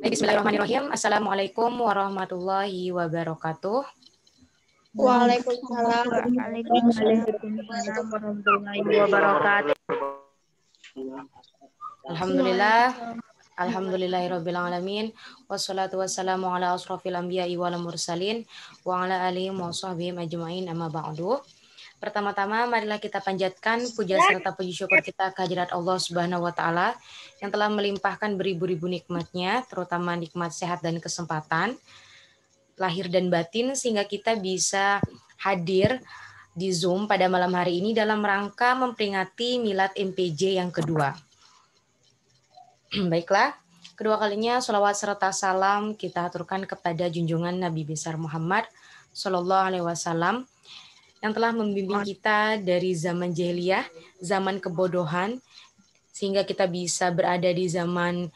Bismillahirrahmanirrahim. Assalamualaikum warahmatullahi wabarakatuh. Waalaikumsalam. Waalaikumsalam warahmatullahi wabarakatuh. Alhamdulillahirabbil alamin wassalatu wassalamu ala asrofil anbiya'i wal mursalin wa ala alihi wa sahbihi ajmain amma ba'du. Pertama-tama marilah kita panjatkan puja serta puji syukur kita kehadirat Allah Subhanahu wa taala yang telah melimpahkan beribu-ribu nikmatnya, terutama nikmat sehat dan kesempatan lahir dan batin sehingga kita bisa hadir di Zoom pada malam hari ini dalam rangka memperingati Milad MPJ yang kedua. Baiklah, kedua kalinya sholawat serta salam kita aturkan kepada junjungan Nabi besar Muhammad Sallallahu Alaihi Wasallam yang telah membimbing kita dari zaman jahiliyah, zaman kebodohan, sehingga kita bisa berada di zaman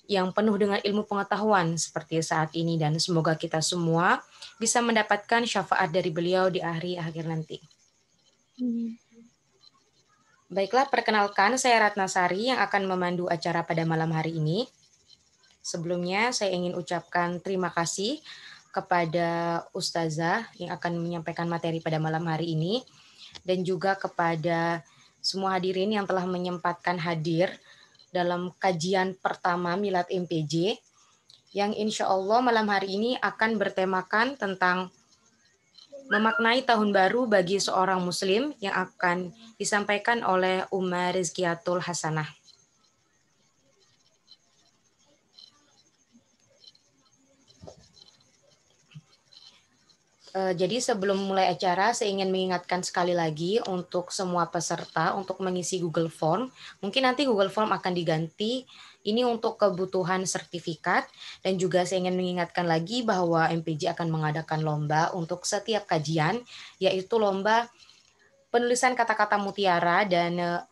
yang penuh dengan ilmu pengetahuan seperti saat ini, dan semoga kita semua bisa mendapatkan syafaat dari beliau di akhir nanti. Baiklah, perkenalkan saya Ratna Sari yang akan memandu acara pada malam hari ini. Sebelumnya saya ingin ucapkan terima kasih kepada Ustazah yang akan menyampaikan materi pada malam hari ini, dan juga kepada semua hadirin yang telah menyempatkan hadir dalam kajian pertama Milad MPJ yang insya Allah malam hari ini akan bertemakan tentang memaknai tahun baru bagi seorang muslim yang akan disampaikan oleh Umar Rizkiatul Hasanah. Jadi sebelum mulai acara, saya ingin mengingatkan sekali lagi untuk semua peserta untuk mengisi Google Form. Mungkin nanti Google Form akan diganti. Ini untuk kebutuhan sertifikat. Dan juga saya ingin mengingatkan lagi bahwa MPJ akan mengadakan lomba untuk setiap kajian, yaitu lomba penulisan kata-kata mutiara dan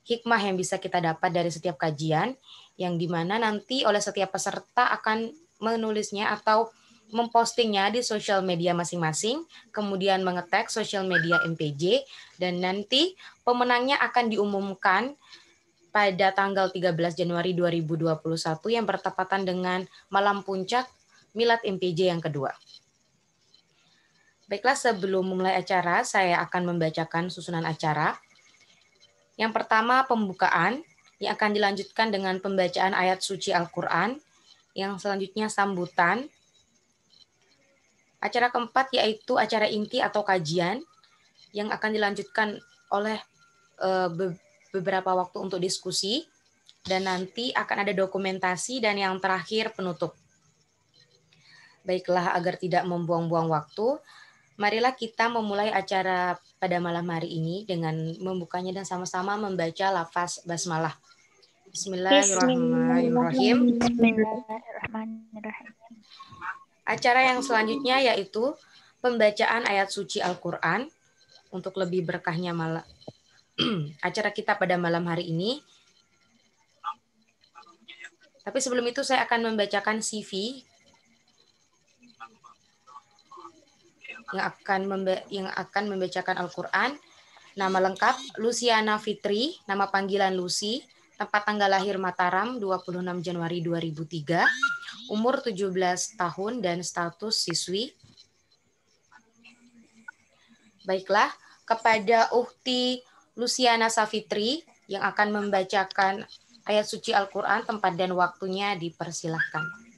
hikmah yang bisa kita dapat dari setiap kajian, yang dimana nanti oleh setiap peserta akan menulisnya atau mempostingnya di sosial media masing-masing, kemudian mengetag sosial media MPJ, dan nanti pemenangnya akan diumumkan pada tanggal 13 Januari 2021 yang bertepatan dengan malam puncak Milad MPJ yang kedua. Baiklah, sebelum memulai acara, saya akan membacakan susunan acara. Yang pertama, pembukaan, yang akan dilanjutkan dengan pembacaan ayat suci Al-Quran. Yang selanjutnya sambutan. Acara keempat yaitu acara inti atau kajian yang akan dilanjutkan oleh beberapa waktu untuk diskusi, dan nanti akan ada dokumentasi, dan yang terakhir penutup. Baiklah, agar tidak membuang-buang waktu, marilah kita memulai acara pada malam hari ini dengan membukanya dan sama-sama membaca lafaz basmalah. Bismillahirrahmanirrahim. Bismillahirrahmanirrahim. Acara yang selanjutnya yaitu pembacaan ayat suci Al-Quran untuk lebih berkahnya acara kita pada malam hari ini. Tapi sebelum itu saya akan membacakan CV yang akan membacakan Al-Quran. Nama lengkap Luciana Fitri, nama panggilan Lucy, tempat tanggal lahir Mataram 26 Januari 2003, umur 17 tahun dan status siswi. Baiklah, kepada Ukti Luciana Safitri yang akan membacakan ayat suci Al-Quran, tempat dan waktunya dipersilahkan.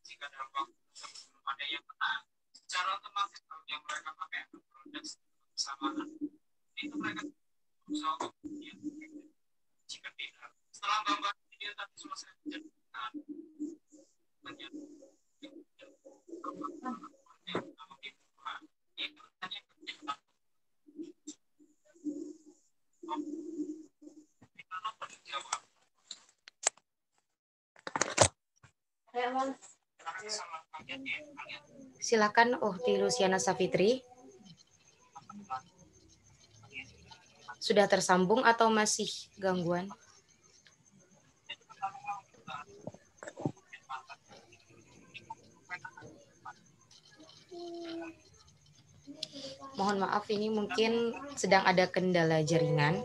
Jika dalam waktu sebelum ada yang menang, secara otomatis yang mereka Silakan Uhti Luciana Safitri. Sudah tersambung atau masih gangguan? Mohon maaf, ini mungkin sedang ada kendala jaringan.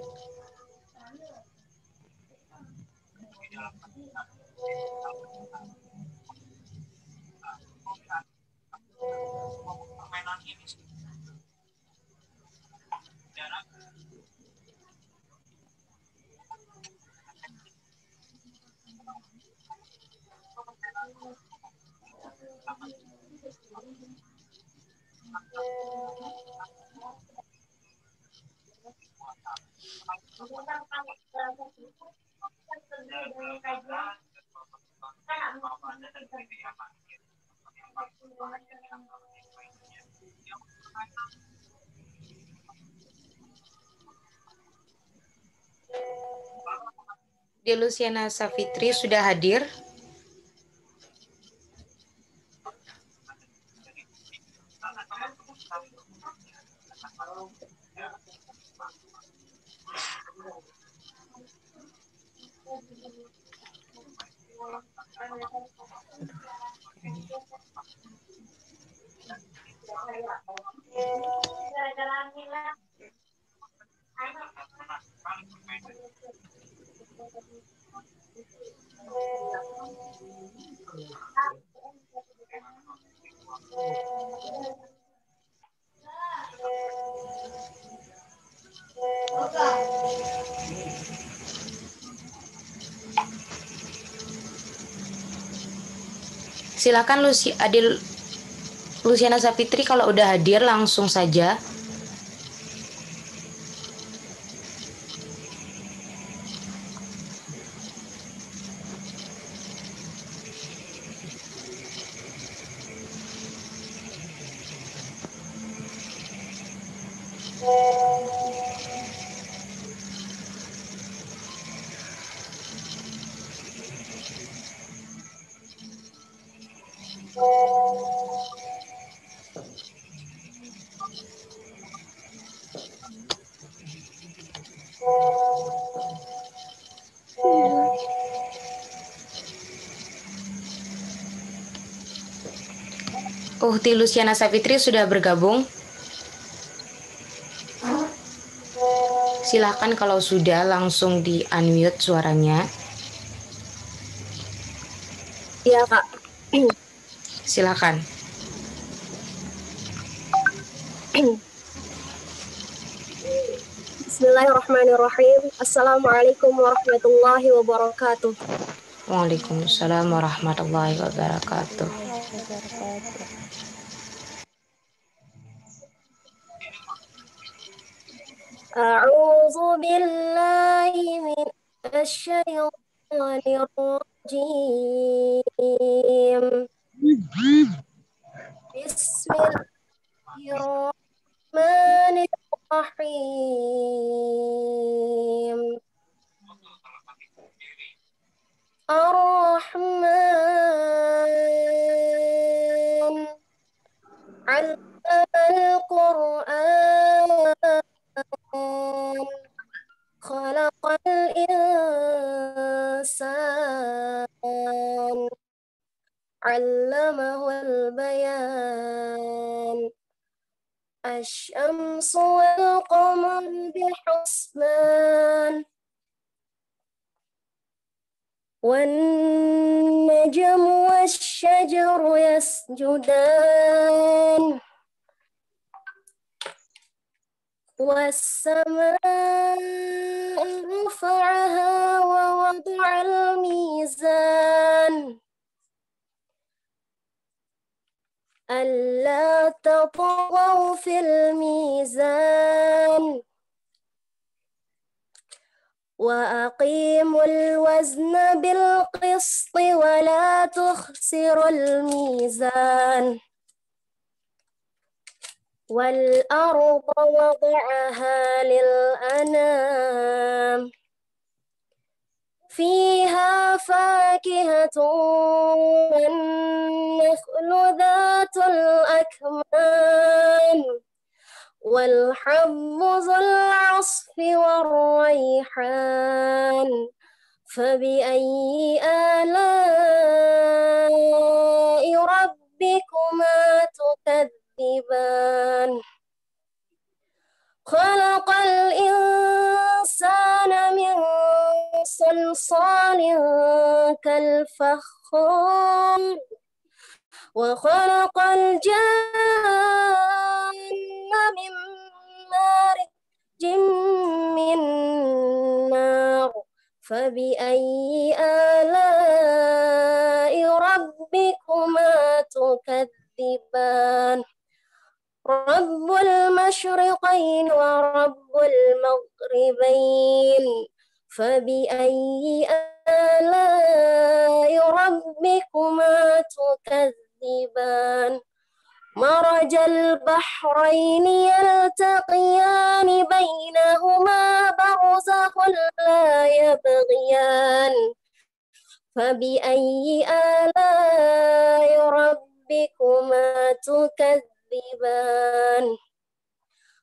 Di Luciana Safitri sudah hadir. Silakan Luciana Safitri, kalau udah hadir langsung saja. Uhti Luciana Safitri sudah bergabung. Silakan kalau sudah langsung di unmute suaranya. Iya, Kak. Silakan. Bismillahirrahmanirrahim. Assalamualaikum warahmatullahi wabarakatuh. Waalaikumsalam warahmatullahi wabarakatuh. A'udzu billahi minasyaitonir rajim. Bismillahirrahmanirrahim. Ar-Rahman 'allamal Qur'an khalaqal insan 'allamahul bayan asy-syamsu wal qamaru bihusban والنجم والشجر يسجدان والسماء رفعها ووضع الميزان ألا تطغوا في الميزان وأقيموا الوزن بالقسط ولا تخسروا الميزان والأرض وضعها للأنام فيها فاكهة والنخل ذات الأكمام والحب ذو العصف والريحان فبأي آلاء ربكما تكذبان خلق الإنسان من صلصال كالفخار وخلق الجن من مارج من نار فبأي آلاء ربكما تكذبان رب المشرقين ورب المغربين فبأي آلاء ربكما تكذبان مرج البحرين يلتقيان بينهما برزخ لا يبغيان فبأي آلاء ربكما تكذبان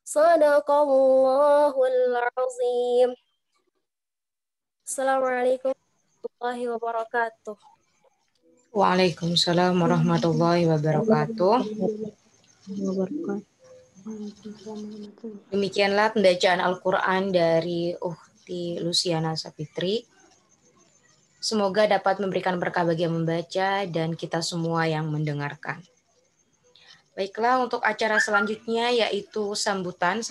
صدق الله العظيم. Assalamualaikum warahmatullahi wabarakatuh. Waalaikumsalam warahmatullahi wabarakatuh. Demikianlah pembacaan Al-Quran dari Ukhti Luciana Sapitri. Semoga dapat memberikan berkah bagi yang membaca dan kita semua yang mendengarkan. Baiklah, untuk acara selanjutnya yaitu sambutan.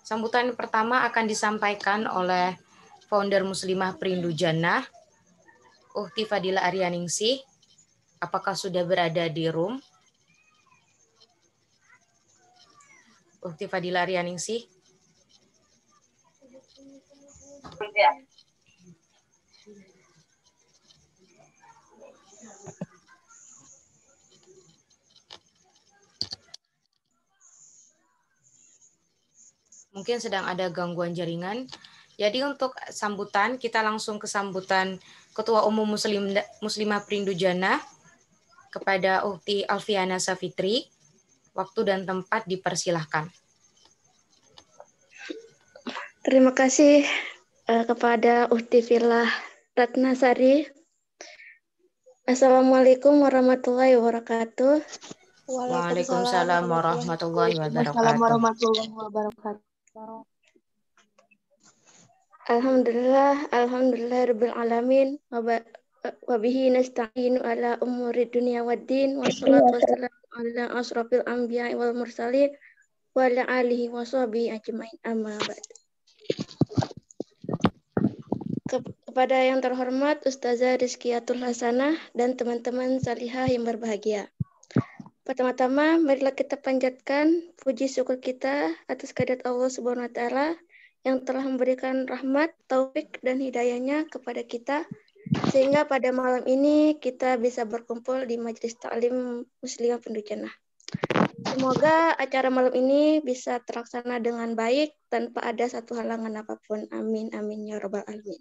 Sambutan pertama akan disampaikan oleh founder Muslimah Perindu Jannah, Ukhti Fadila Aryaningsih. Apakah sudah berada di room? Ukhti Fadila Aryaningsih. Mungkin sedang ada gangguan jaringan. Jadi untuk sambutan, kita langsung ke sambutan Ketua Umum Muslimah Perindu Jannah kepada Ukhti Alfiana Safitri. Waktu dan tempat dipersilahkan. Terima kasih kepada Ukhti Filah Ratnasari. Assalamualaikum warahmatullahi wabarakatuh. Waalaikumsalam warahmatullahi wabarakatuh. Alhamdulillah rabbil alamin wa bihi nasta'inu ala umuri dunya waddin wassalatu wassalamu ala asrofil anbiya'i wal mursalin wa ala alihi wa sahbihi ajmain amma ba'd. Kepada yang terhormat Ustazah Rizkiatul Hasanah dan teman-teman salihah yang berbahagia. Pertama-tama, marilah kita panjatkan puji syukur kita atas kehadirat Allah Subhanahu wa taala yang telah memberikan rahmat, taufik dan hidayahnya kepada kita sehingga pada malam ini kita bisa berkumpul di Majelis Ta'lim Muslimah Perindu Jannah. Semoga acara malam ini bisa terlaksana dengan baik tanpa ada satu halangan apapun. Amin amin ya rabbal alamin.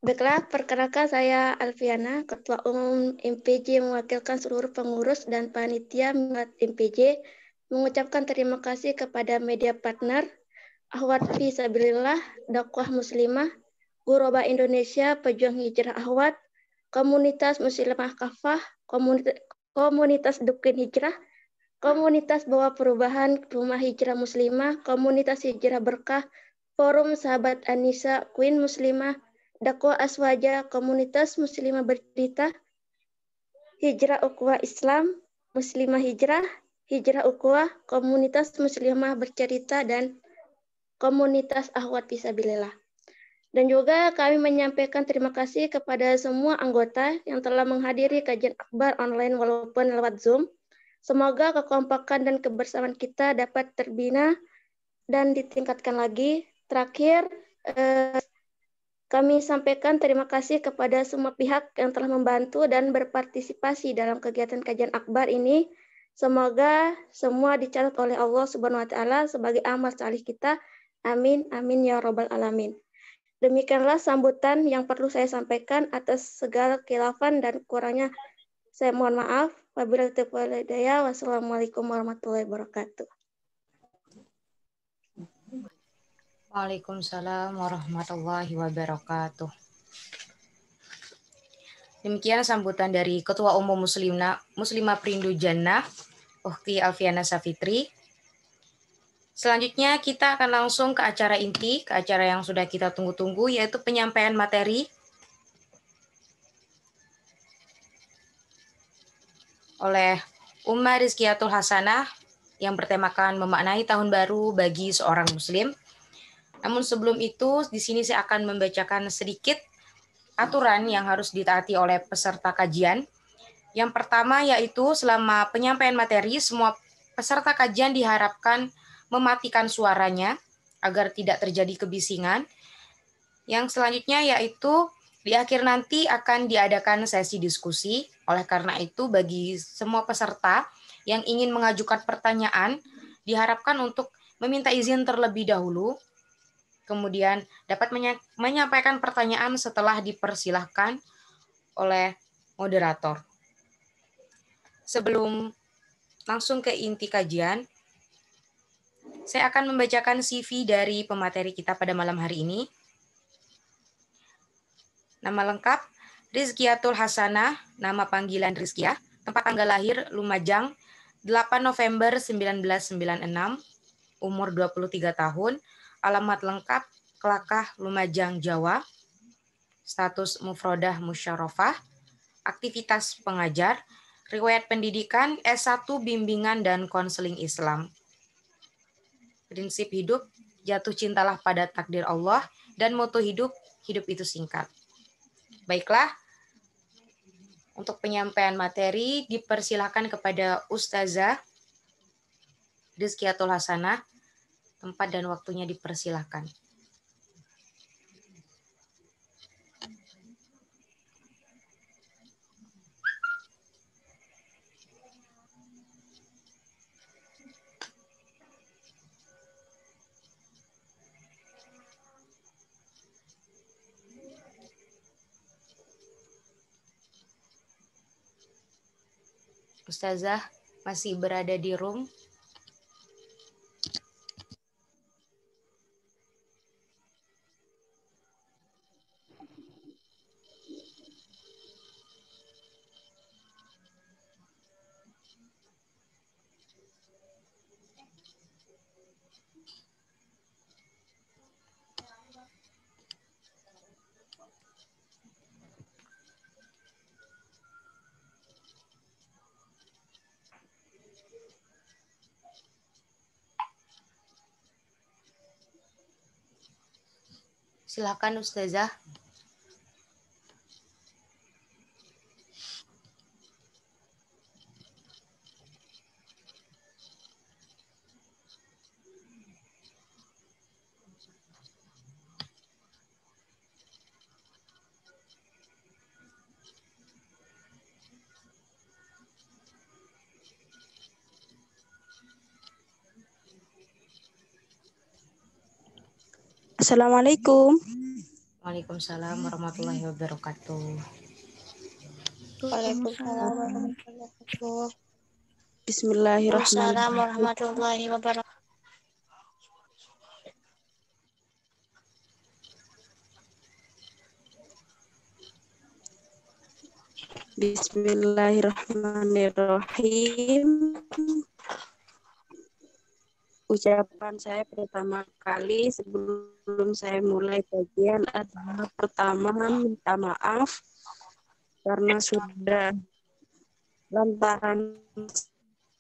Baiklah, perkenalkan saya Alfiana, Ketua Umum MPJ mewakilkan seluruh pengurus dan panitia MPJ mengucapkan terima kasih kepada media partner, Ahwat Fi Sabilillah, Dakwah Muslimah, Ghuraba Indonesia, Pejuang Hijrah Ahwat, Komunitas Muslimah Kafah, Komunitas Dukin Hijrah, Komunitas Bawa Perubahan Rumah Hijrah Muslimah, Komunitas Hijrah Berkah, Forum Sahabat Anisa, Queen Muslimah, Dakwah Aswaja, Komunitas Muslimah Bercerita, Hijrah Ukhuwah Islam, Muslimah Hijrah, Hijrah Ukhuwah, Komunitas Muslimah Bercerita, dan Komunitas Ahwat Fisabilillah. Dan juga kami menyampaikan terima kasih kepada semua anggota yang telah menghadiri kajian akbar online walaupun lewat Zoom. Semoga kekompakan dan kebersamaan kita dapat terbina dan ditingkatkan lagi. Terakhir, kami sampaikan terima kasih kepada semua pihak yang telah membantu dan berpartisipasi dalam kegiatan kajian akbar ini. Semoga semua dicatat oleh Allah Subhanahu wa taala sebagai amal salih kita. Amin amin ya rabbal alamin. Demikianlah sambutan yang perlu saya sampaikan. Atas segala khilafan dan kurangnya saya mohon maaf. Wabillahi taufiq wal hidayah. Wassalamualaikum warahmatullahi wabarakatuh. Waalaikumsalam warahmatullahi wabarakatuh. Demikian sambutan dari Ketua Umum Muslimah Perindu Jannah, Ukhti Alfiana Safitri. Selanjutnya kita akan langsung ke acara inti, ke acara yang sudah kita tunggu-tunggu, yaitu penyampaian materi oleh Umma Rizkiatul Hasanah yang bertemakan memaknai tahun baru bagi seorang muslim. Namun sebelum itu, di sini saya akan membacakan sedikit aturan yang harus ditaati oleh peserta kajian. Yang pertama yaitu selama penyampaian materi, semua peserta kajian diharapkan mematikan suaranya agar tidak terjadi kebisingan. Yang selanjutnya yaitu di akhir nanti akan diadakan sesi diskusi. Oleh karena itu bagi semua peserta yang ingin mengajukan pertanyaan diharapkan untuk meminta izin terlebih dahulu. Kemudian dapat menyampaikan pertanyaan setelah dipersilahkan oleh moderator. Sebelum langsung ke inti kajian, saya akan membacakan CV dari pemateri kita pada malam hari ini. Nama lengkap, Rizkiatul Hasanah, nama panggilan Rizkia, tempat tanggal lahir Lumajang, 8 November 1996, umur 23 tahun, alamat lengkap Kelakah, Lumajang, Jawa, status mufrodah musyarofah, aktivitas pengajar, riwayat pendidikan S1 Bimbingan dan Konseling Islam. Prinsip hidup, jatuh cintalah pada takdir Allah, dan moto hidup, hidup itu singkat. Baiklah, untuk penyampaian materi dipersilakan kepada Ustazah Rizkiatul Hasanah. Tempat dan waktunya dipersilakan. Ustazah masih berada di room. Silakan Ustazah. Assalamualaikum. Waalaikumsalam warahmatullahi wabarakatuh. Waalaikumsalam warahmatullahi wabarakatuh. Bismillahirrahmanirrahim. Waalaikumsalam warahmatullahi wabarakatuh. Bismillahirrahmanirrahim. Ucapan saya pertama kali sebelum saya mulai kajian adalah pertama minta maaf karena sudah lantaran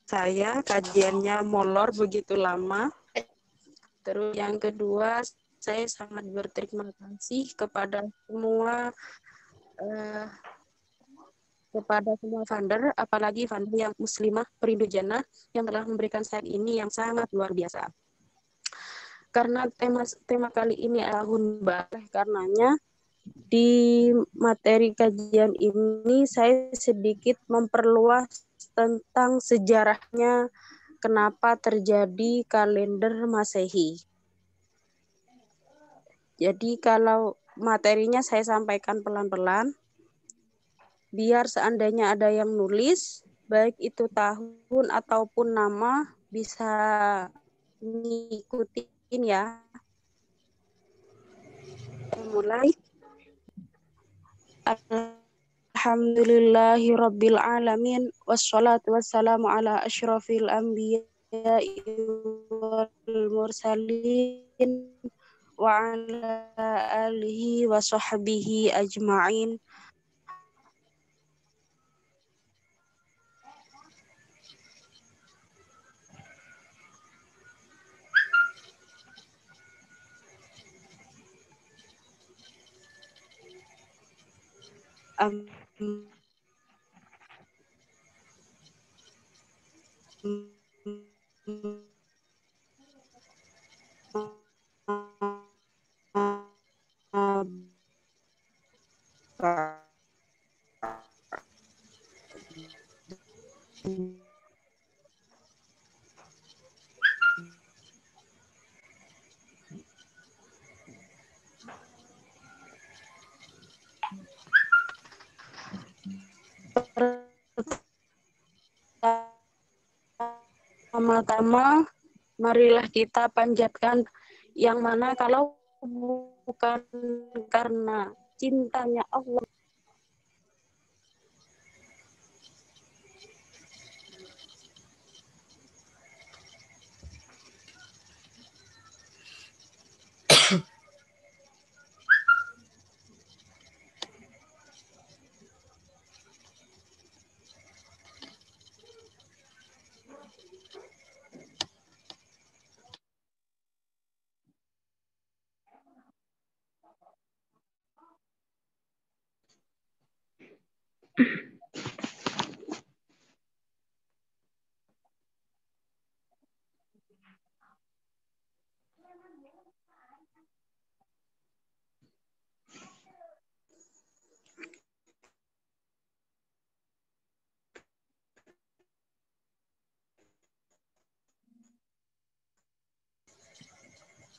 saya kajiannya molor begitu lama. Terus yang kedua, saya sangat berterima kasih kepada semua funder, apalagi funder yang Muslimah Perindu Jannah yang telah memberikan saya ini yang sangat luar biasa. Karena tema kali ini adalah hunbah, karenanya di materi kajian ini saya sedikit memperluas tentang sejarahnya kenapa terjadi kalender Masehi. Jadi kalau materinya saya sampaikan pelan-pelan, biar seandainya ada yang nulis, baik itu tahun ataupun nama, bisa ngikutin ya. Mulai. Alhamdulillahi Rabbil Alamin. Wassalatu wassalamu ala ashrafil anbiya wal mursalin. Wa ala alihi wa sahbihi ajma'in. Pertama-tama, marilah kita panjatkan yang mana kalau bukan karena cintanya Allah.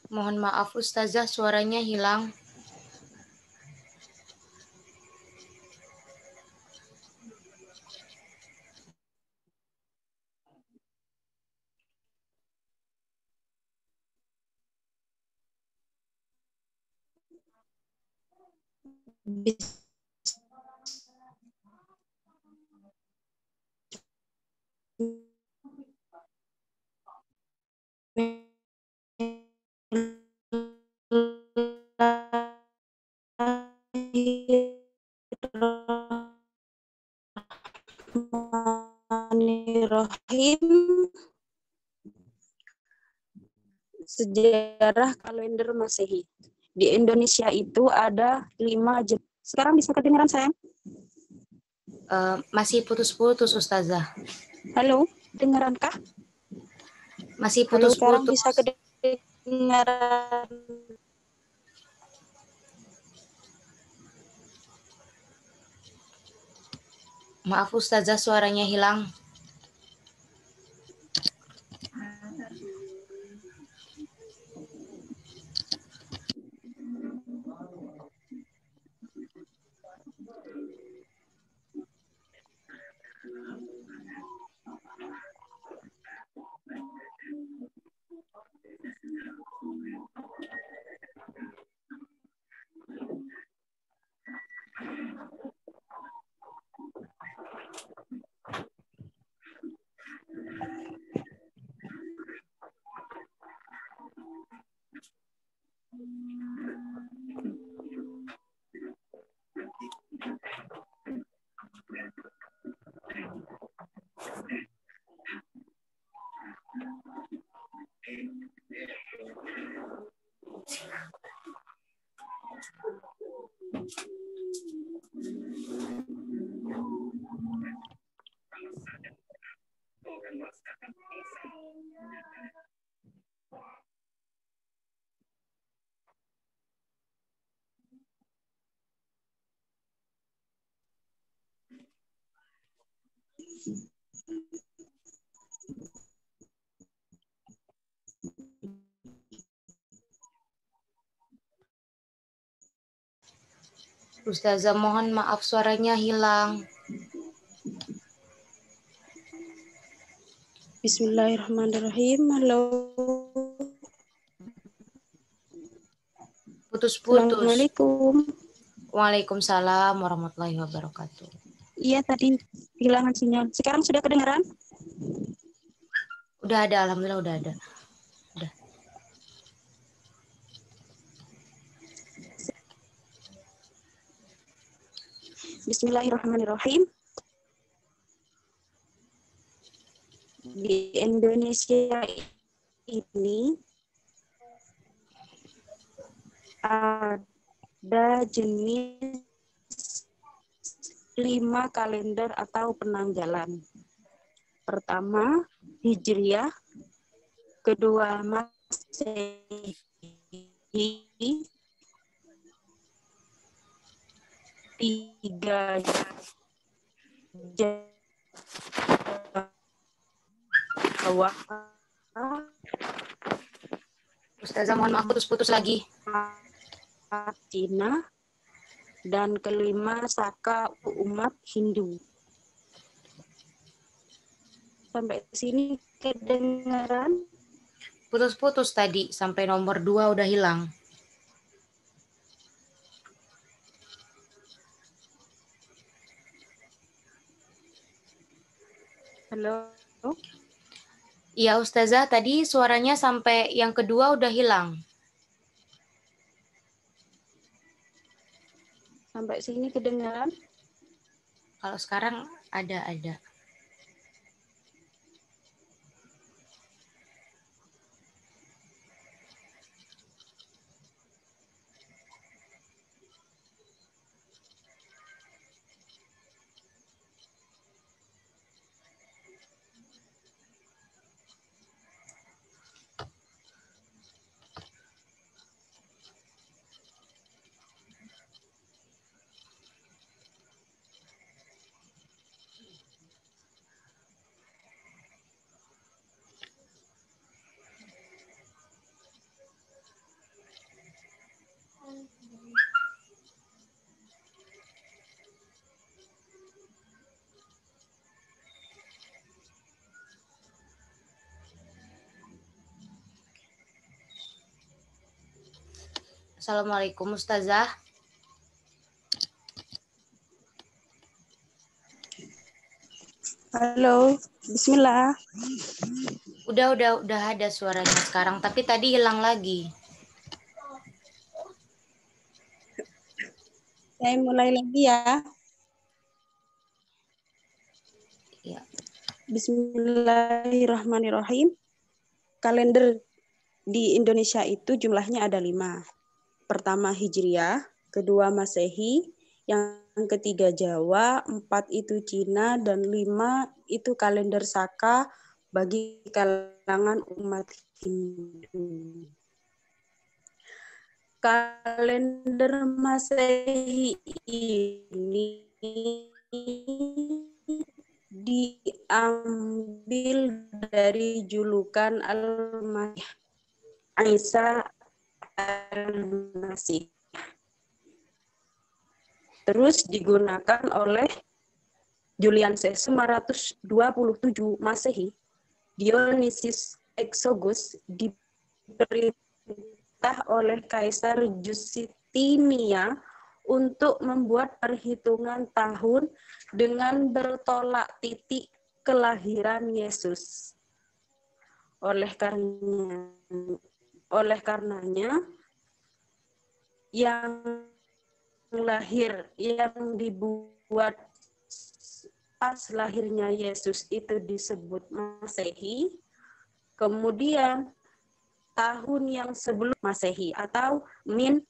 Mohon maaf Ustazah, suaranya hilang. Bismillahirrahmanirrahim. Sejarah kalender Masehi. Di Indonesia itu ada 5 jam. Sekarang bisa kedengaran sayang? Masih putus-putus Ustazah. Halo, dengaran-kah? Masih Halo, sekarang putus-putus. bisa kedengaran. Maaf Ustazah, suaranya hilang. Ustazah, mohon maaf suaranya hilang. Bismillahirrahmanirrahim. Halo. Putus-putus. Assalamualaikum. Waalaikumsalam warahmatullahi wabarakatuh. Iya, tadi kehilangan sinyal. Sekarang sudah kedengaran? Udah ada, alhamdulillah udah ada. Udah. Bismillahirrahmanirrahim. Di Indonesia ini ada jenis 5 kalender atau penanggalan. Pertama, Hijriah. Kedua, Masehi. Tiga, Jawa. Ustazah, mohon maaf putus-putus lagi. Cina. Dan kelima, Saka umat Hindu. Sampai sini kedengaran? Putus-putus tadi, sampai nomor 2 udah hilang. Halo? Iya Ustazah, tadi suaranya sampai yang kedua udah hilang. Sampai sini kedengaran? Kalau sekarang ada. Assalamualaikum Ustazah. Halo, bismillah. Udah ada suaranya sekarang, tapi tadi hilang lagi. Saya mulai lagi ya. Ya. Bismillahirrahmanirrahim. Kalender di Indonesia itu jumlahnya ada 5. Pertama Hijriah, kedua Masehi, yang ketiga Jawa, 4 itu Cina, dan 5 itu kalender Saka bagi kalangan umat Hindu. Kalender Masehi ini diambil dari julukan Al-Masih Isa Al-Masih. Terus digunakan oleh Julian Caesar 527 Masehi. Dionysius Exiguus diperintah oleh Kaisar Justinian untuk membuat perhitungan tahun dengan bertolak titik kelahiran Yesus. Oleh karenanya yang dibuat pas lahirnya Yesus itu disebut Masehi. Kemudian tahun yang sebelum Masehi atau Min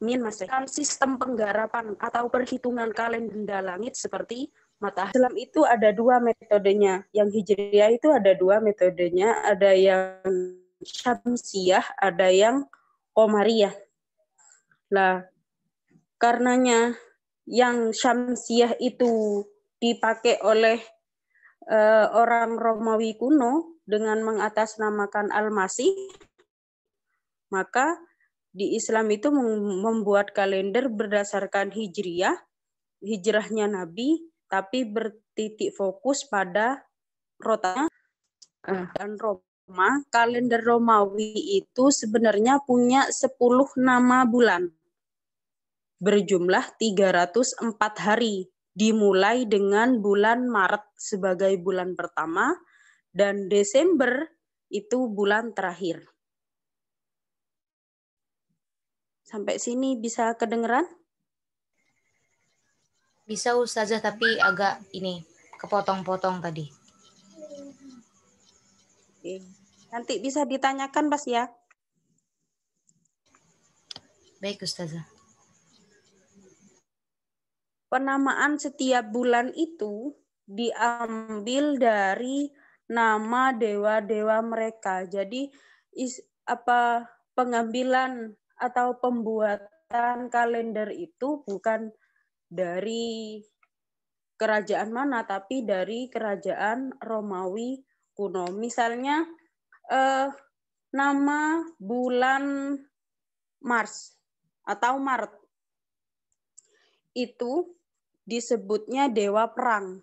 Masehi. Sistem penggarapan atau perhitungan kalender langit seperti matahari. Islam itu ada 2 metodenya. Yang Hijriah itu ada 2 metodenya. Ada yang Syamsiyah, ada yang Qamariyah. Nah, karenanya yang Syamsiyah itu dipakai oleh orang Romawi kuno dengan mengatasnamakan Al-Masih, maka di Islam itu membuat kalender berdasarkan hijrahnya Nabi, tapi bertitik fokus pada rotanya dan Roma. Kalender Romawi itu sebenarnya punya 10 nama bulan berjumlah 304 hari, dimulai dengan bulan Maret sebagai bulan pertama dan Desember itu bulan terakhir. Sampai sini bisa kedengeran? Bisa Ustazah, tapi agak ini kepotong-potong tadi. Oke. Nanti bisa ditanyakan Mas ya. Baik Ustazah. Penamaan setiap bulan itu diambil dari nama dewa-dewa mereka. Jadi pengambilan atau pembuatan kalender itu bukan dari kerajaan mana, tapi dari kerajaan Romawi kuno. Misalnya nama bulan Mars atau Maret itu disebutnya dewa perang.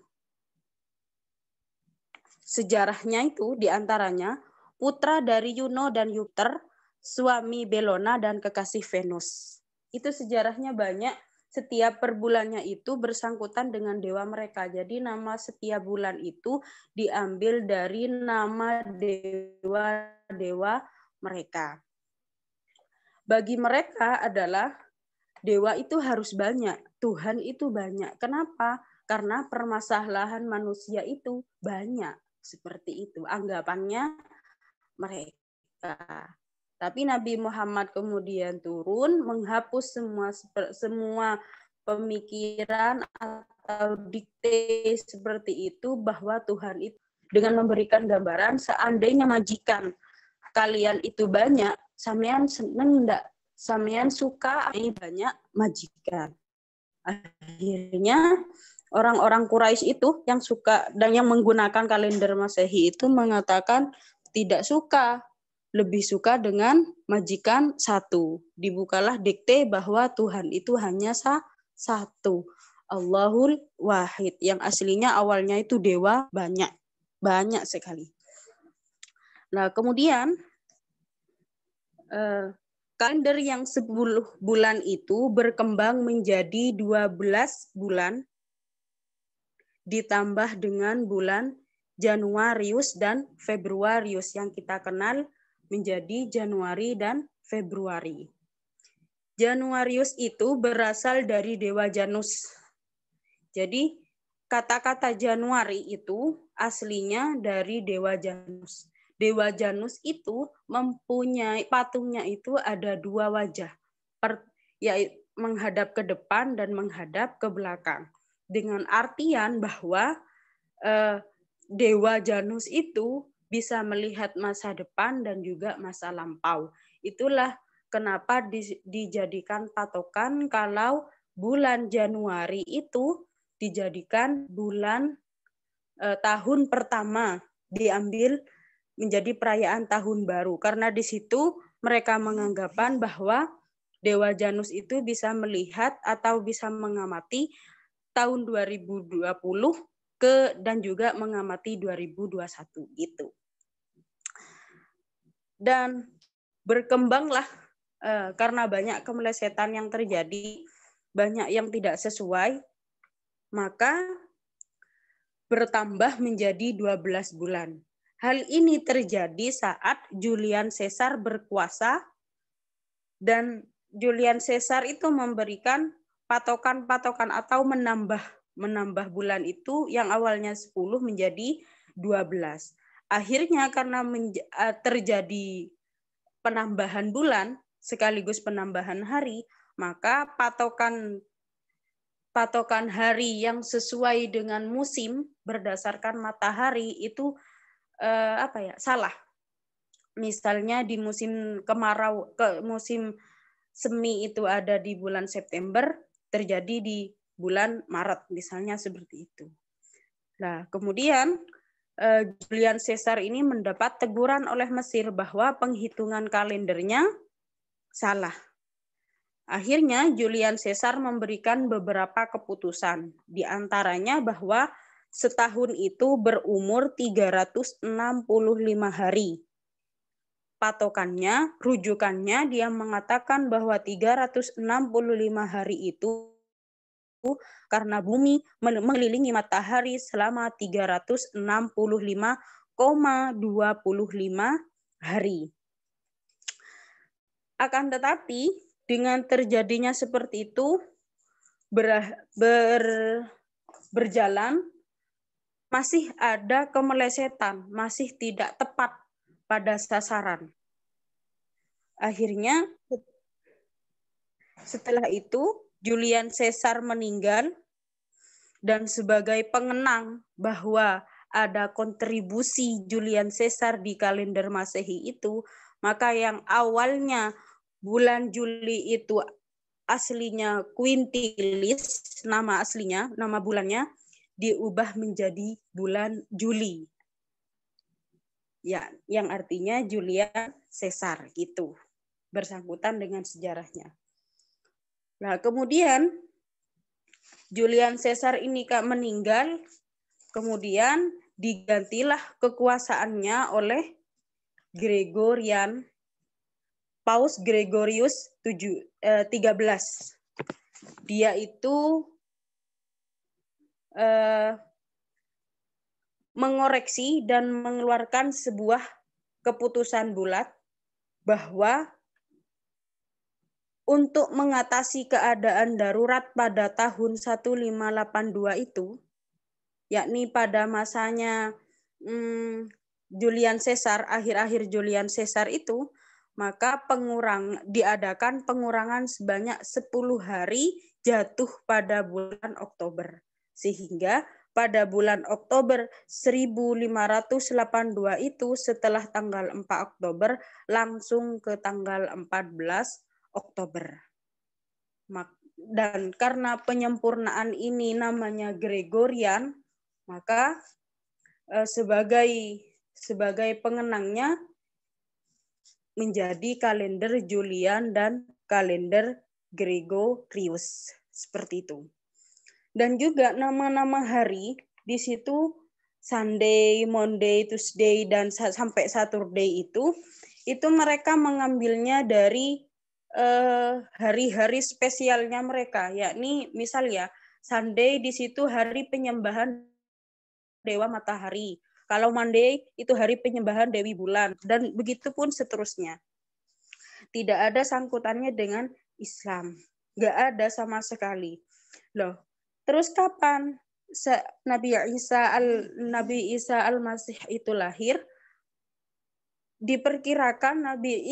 Sejarahnya itu diantaranya putra dari Juno dan Jupiter, suami Bellona dan kekasih Venus. Itu sejarahnya banyak. Setiap per bulannya itu bersangkutan dengan dewa mereka. Jadi nama setiap bulan itu diambil dari nama dewa-dewa mereka. Bagi mereka adalah dewa itu harus banyak, Tuhan itu banyak. Kenapa? Karena permasalahan manusia itu banyak. Seperti itu anggapannya mereka. Tapi Nabi Muhammad kemudian turun menghapus semua pemikiran atau dikte seperti itu, bahwa Tuhan itu dengan memberikan gambaran seandainya majikan kalian itu banyak, sampean seneng enggak? Sampean suka banyak majikan. Akhirnya orang-orang Quraisy itu yang suka dan yang menggunakan kalender Masehi itu mengatakan tidak suka, lebih suka dengan majikan satu. Dibukalah dikte bahwa Tuhan itu hanya satu, Allahul Wahid, yang aslinya awalnya itu dewa banyak sekali. Nah kemudian kalender yang 10 bulan itu berkembang menjadi 12 bulan ditambah dengan bulan Januarius dan Februarius yang kita kenal menjadi Januari dan Februari. Januarius itu berasal dari dewa Janus. Jadi kata-kata Januari itu aslinya dari dewa Janus. Dewa Janus itu mempunyai patungnya itu ada 2 wajah, yaitu menghadap ke depan dan menghadap ke belakang. Dengan artian bahwa Dewa Janus itu bisa melihat masa depan dan juga masa lampau. Itulah kenapa dijadikan patokan kalau bulan Januari itu dijadikan bulan tahun pertama, diambil menjadi perayaan tahun baru. Karena di situ mereka menganggapan bahwa Dewa Janus itu bisa melihat atau bisa mengamati tahun 2020 dan juga mengamati 2021 gitu. Dan berkembanglah karena banyak kemelesetan yang terjadi, banyak yang tidak sesuai, maka bertambah menjadi 12 bulan. Hal ini terjadi saat Julian Caesar berkuasa, dan Julian Caesar itu memberikan patokan-patokan atau menambah bulan itu yang awalnya 10 menjadi 12. Akhirnya karena terjadi penambahan bulan sekaligus penambahan hari, maka patokan hari yang sesuai dengan musim berdasarkan matahari itu salah. Misalnya di musim kemarau, musim semi itu ada di bulan September, terjadi di bulan Maret, misalnya seperti itu. Nah, kemudian Julian Caesar ini mendapat teguran oleh Mesir bahwa penghitungan kalendernya salah. Akhirnya Julian Caesar memberikan beberapa keputusan, di antaranya bahwa setahun itu berumur 365 hari. Patokannya, rujukannya dia mengatakan bahwa 365 hari itu karena bumi mengelilingi matahari selama 365,25 hari. Akan tetapi, dengan terjadinya seperti itu, berjalan, masih ada kemelesetan, masih tidak tepat pada sasaran. Akhirnya, setelah itu, Julian Caesar meninggal, dan sebagai pengenang bahwa ada kontribusi Julian Caesar di kalender Masehi itu, maka yang awalnya bulan Juli itu aslinya Quintilis, nama aslinya, nama bulannya, diubah menjadi bulan Juli. Ya, yang artinya Julian Caesar gitu. Bersangkutan dengan sejarahnya. Nah, kemudian Julian Caesar ini meninggal, kemudian digantilah kekuasaannya oleh Paus Gregorius 13. Dia itu mengoreksi dan mengeluarkan sebuah keputusan bulat bahwa untuk mengatasi keadaan darurat pada tahun 1582 itu, yakni pada masanya Julian Caesar, akhir-akhir Julian Caesar itu, maka diadakan pengurangan sebanyak 10 hari jatuh pada bulan Oktober. Sehingga pada bulan Oktober 1582 itu setelah tanggal 4 Oktober langsung ke tanggal 14 Oktober. Dan karena penyempurnaan ini namanya Gregorian, maka sebagai pengenangnya menjadi kalender Julian dan kalender Gregorius, seperti itu. Dan juga nama-nama hari di situ Sunday, Monday, Tuesday, dan sampai Saturday itu mereka mengambilnya dari hari-hari spesialnya mereka, yakni misal ya Sunday di situ hari penyembahan Dewa Matahari. Kalau Monday itu hari penyembahan Dewi Bulan, dan begitu pun seterusnya. Tidak ada sangkutannya dengan Islam. Nggak ada sama sekali. Loh, terus kapan Nabi Isa Al-Masih itu lahir? Diperkirakan Nabi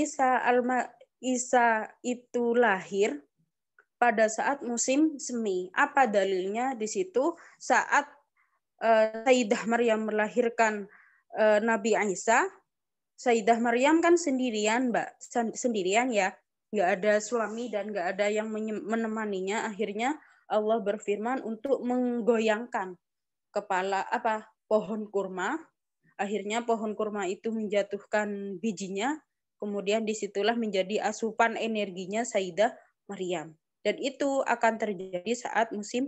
Isa itu lahir pada saat musim semi. Apa dalilnya di situ? Saat Sayyidah Maryam melahirkan Nabi Isa, Sayyidah Maryam kan sendirian, Mbak, sendirian ya, nggak ada suami dan nggak ada yang menemaninya. Akhirnya Allah berfirman untuk menggoyangkan kepala pohon kurma. Akhirnya pohon kurma itu menjatuhkan bijinya, kemudian disitulah menjadi asupan energinya Sayyidah Maryam. Dan itu akan terjadi saat musim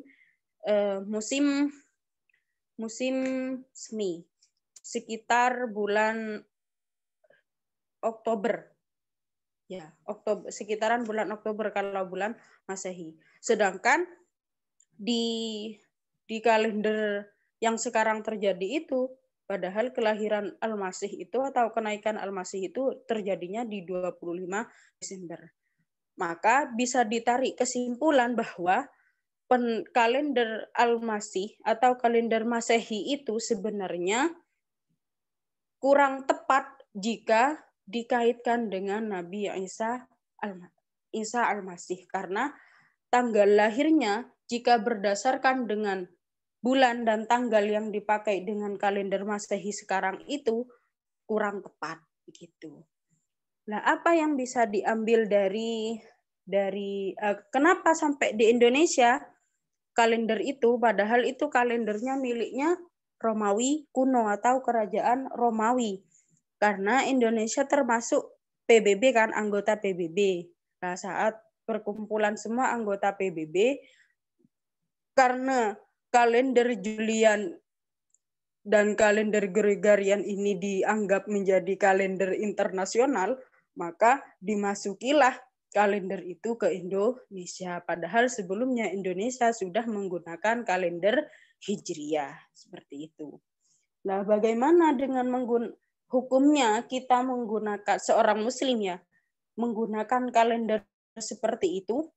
semi, sekitar bulan Oktober. Ya, sekitaran bulan Oktober kalau bulan Masehi. Sedangkan di kalender yang sekarang terjadi itu, padahal kelahiran Al-Masih itu atau kenaikan Al-Masih itu terjadinya di 25 Desember. Maka bisa ditarik kesimpulan bahwa kalender Al-Masih atau kalender Masehi itu sebenarnya kurang tepat jika dikaitkan dengan Nabi Isa Al-Masih, karena tanggal lahirnya jika berdasarkan dengan bulan dan tanggal yang dipakai dengan kalender Masehi sekarang itu kurang tepat begitu. Nah, apa yang bisa diambil dari kenapa sampai di Indonesia kalender itu, padahal itu kalendernya miliknya Romawi kuno atau kerajaan Romawi. Karena Indonesia termasuk PBB kan, anggota PBB. Nah, saat perkumpulan semua anggota PBB, karena kalender Julian dan kalender Gregorian ini dianggap menjadi kalender internasional, maka dimasukilah kalender itu ke Indonesia. Padahal sebelumnya Indonesia sudah menggunakan kalender Hijriah. Seperti itu. Nah, bagaimana dengan hukumnya kita menggunakan, seorang muslim ya, menggunakan kalender seperti itu?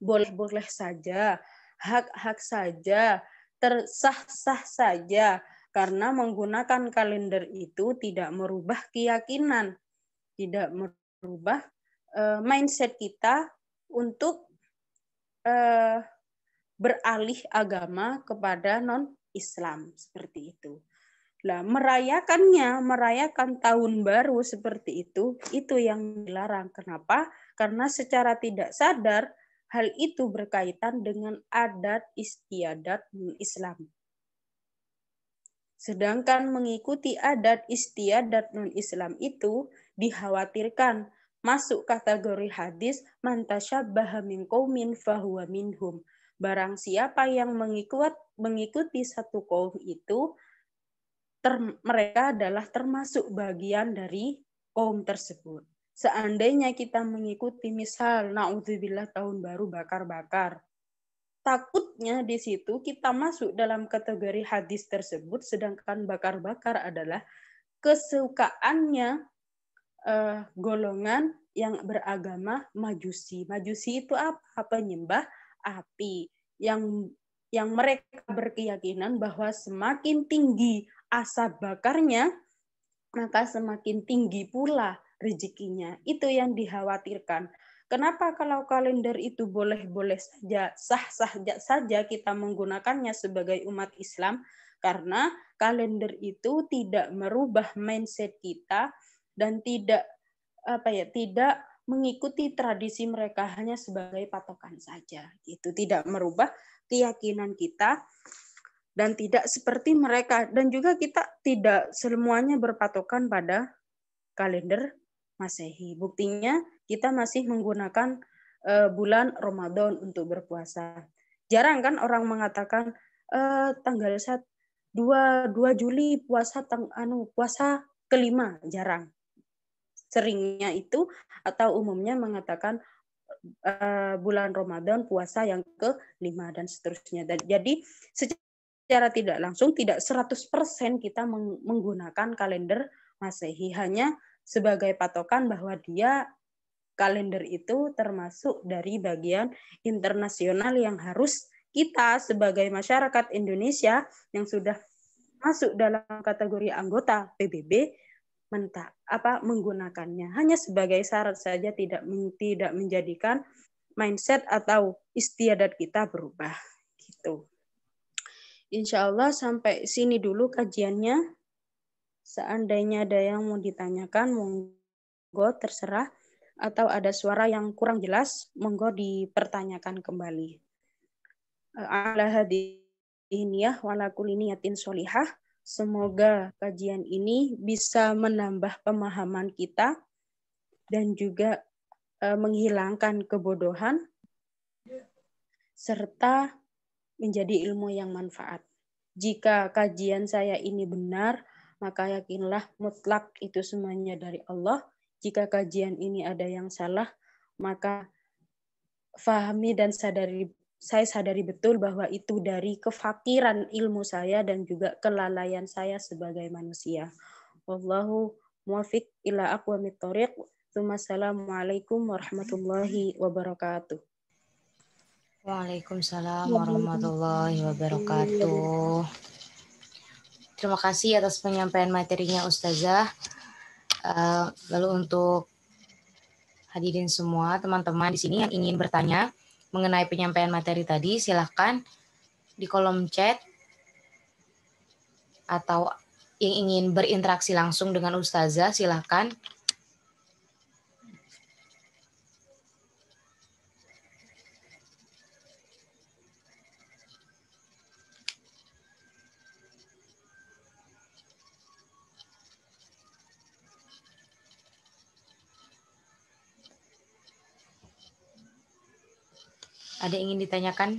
Boleh-boleh saja, hak-hak saja, tersah-sah saja, karena menggunakan kalender itu tidak merubah keyakinan, tidak merubah mindset kita untuk beralih agama kepada non-Islam, seperti itu. Nah, merayakan tahun baru seperti itu yang dilarang. Kenapa? Karena secara tidak sadar hal itu berkaitan dengan adat istiadat non-Islam. Sedangkan mengikuti adat istiadat non-Islam itu dikhawatirkan masuk kategori hadis man tasyabbaha min qaumin fahuwa minhum. Barang siapa yang mengikuti satu kaum itu, mereka adalah termasuk bagian dari kaum tersebut. Seandainya kita mengikuti misal naudzubillah tahun baru bakar-bakar, takutnya di situ kita masuk dalam kategori hadis tersebut, sedangkan bakar-bakar adalah kesukaannya golongan yang beragama Majusi. Majusi itu apa? Penyembah api. Yang mereka berkeyakinan bahwa semakin tinggi asap bakarnya, maka semakin tinggi pula rezekinya. Itu yang dikhawatirkan. Kenapa kalau kalender itu boleh-boleh saja, sah-sah saja kita menggunakannya sebagai umat Islam? Karena kalender itu tidak merubah mindset kita dan tidak mengikuti tradisi mereka, hanya sebagai patokan saja. Itu tidak merubah keyakinan kita dan tidak seperti mereka. Dan juga kita tidak semuanya berpatokan pada kalender Masehi. Buktinya kita masih menggunakan bulan Ramadan untuk berpuasa. Jarang kan orang mengatakan tanggal 2 Juli puasa puasa kelima, jarang. Seringnya itu atau umumnya mengatakan bulan Ramadan puasa yang ke-5 dan seterusnya. Jadi secara tidak langsung tidak 100% kita menggunakan kalender Masehi, hanya sebagai patokan bahwa kalender itu termasuk dari bagian internasional yang harus kita sebagai masyarakat Indonesia yang sudah masuk dalam kategori anggota PBB menggunakannya. Hanya sebagai syarat saja, tidak menjadikan mindset atau istiadat kita berubah. Gitu. Insya Allah sampai sini dulu kajiannya. Seandainya ada yang mau ditanyakan, monggo terserah. Atau ada suara yang kurang jelas, monggo dipertanyakan kembali. Ala hadiniyah wala kulli niyatin sholihah. Semoga kajian ini bisa menambah pemahaman kita dan juga menghilangkan kebodohan serta menjadi ilmu yang manfaat. Jika kajian saya ini benar, maka yakinlah mutlak itu semuanya dari Allah. Jika kajian ini ada yang salah, maka fahami dan saya sadari betul bahwa itu dari kefakiran ilmu saya dan juga kelalaian saya sebagai manusia. Wallahu muwaffiq ila aqwamit thoriq. Wassalamualaikum warahmatullahi wabarakatuh. Waalaikumsalam warahmatullahi wabarakatuh. Terima kasih atas penyampaian materinya Ustazah. Lalu untuk hadirin semua, teman-teman di sini yang ingin bertanya mengenai penyampaian materi tadi, silahkan di kolom chat atau yang ingin berinteraksi langsung dengan Ustazah, silahkan. Ada yang ingin ditanyakan?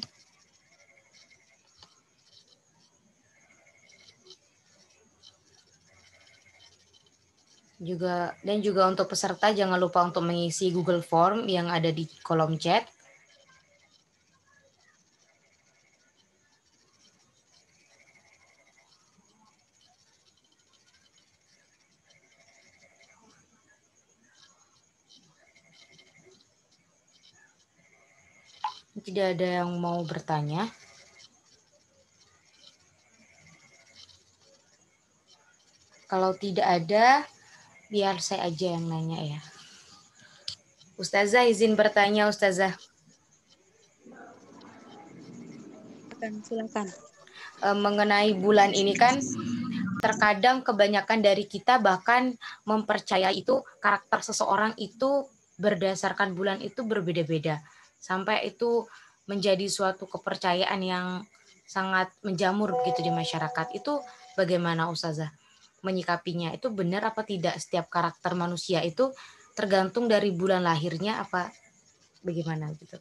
Juga untuk peserta jangan lupa untuk mengisi Google Form yang ada di kolom chat. Tidak ada yang mau bertanya. Kalau tidak ada, biar saya aja yang nanya ya. Ustazah izin bertanya, Ustazah. Silakan. Mengenai bulan ini kan terkadang kebanyakan dari kita bahkan mempercayai itu karakter seseorang itu berdasarkan bulan itu berbeda-beda. Sampai itu menjadi suatu kepercayaan yang sangat menjamur begitu di masyarakat. Itu bagaimana Ustazah menyikapinya? Itu benar apa tidak setiap karakter manusia itu tergantung dari bulan lahirnya apa bagaimana gitu?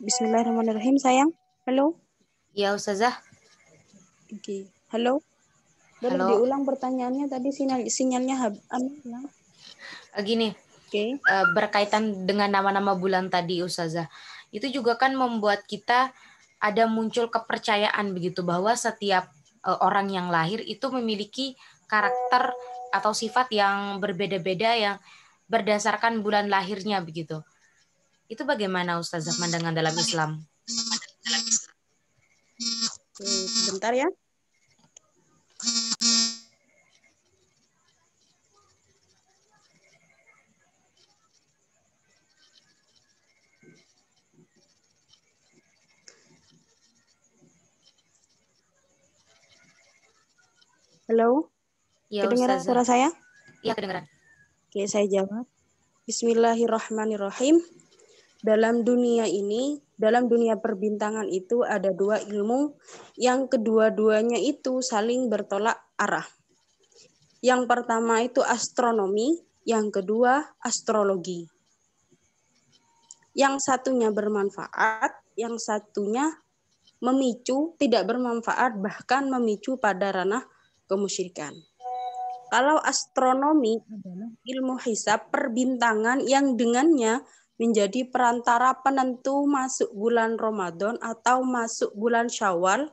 Bismillahirrahmanirrahim, sayang. Halo. Ya, Ustazah. Oke. Halo. Boleh Halo. diulang pertanyaannya tadi sinyalnya hilang. Gini. Oke. Berkaitan dengan nama-nama bulan tadi, Ustazah. Itu juga kan membuat kita ada muncul kepercayaan begitu bahwa setiap orang yang lahir itu memiliki karakter atau sifat yang berbeda-beda yang berdasarkan bulan lahirnya begitu. Itu bagaimana Ustazah pandangan dalam Islam? Sebentar ya. Halo. Ya, Kedengaran Ustazah. suara saya? Ya, kedengaran. Oke, saya jawab. Bismillahirrahmanirrahim. Dalam dunia perbintangan itu ada dua ilmu yang kedua-duanya itu saling bertolak arah. Yang pertama itu astronomi, yang kedua astrologi. Yang satunya bermanfaat, yang satunya memicu, tidak bermanfaat, bahkan memicu pada ranah kemusyrikan. Kalau astronomi adalah ilmu hisab perbintangan yang dengannya menjadi perantara penentu masuk bulan Ramadan atau masuk bulan Syawal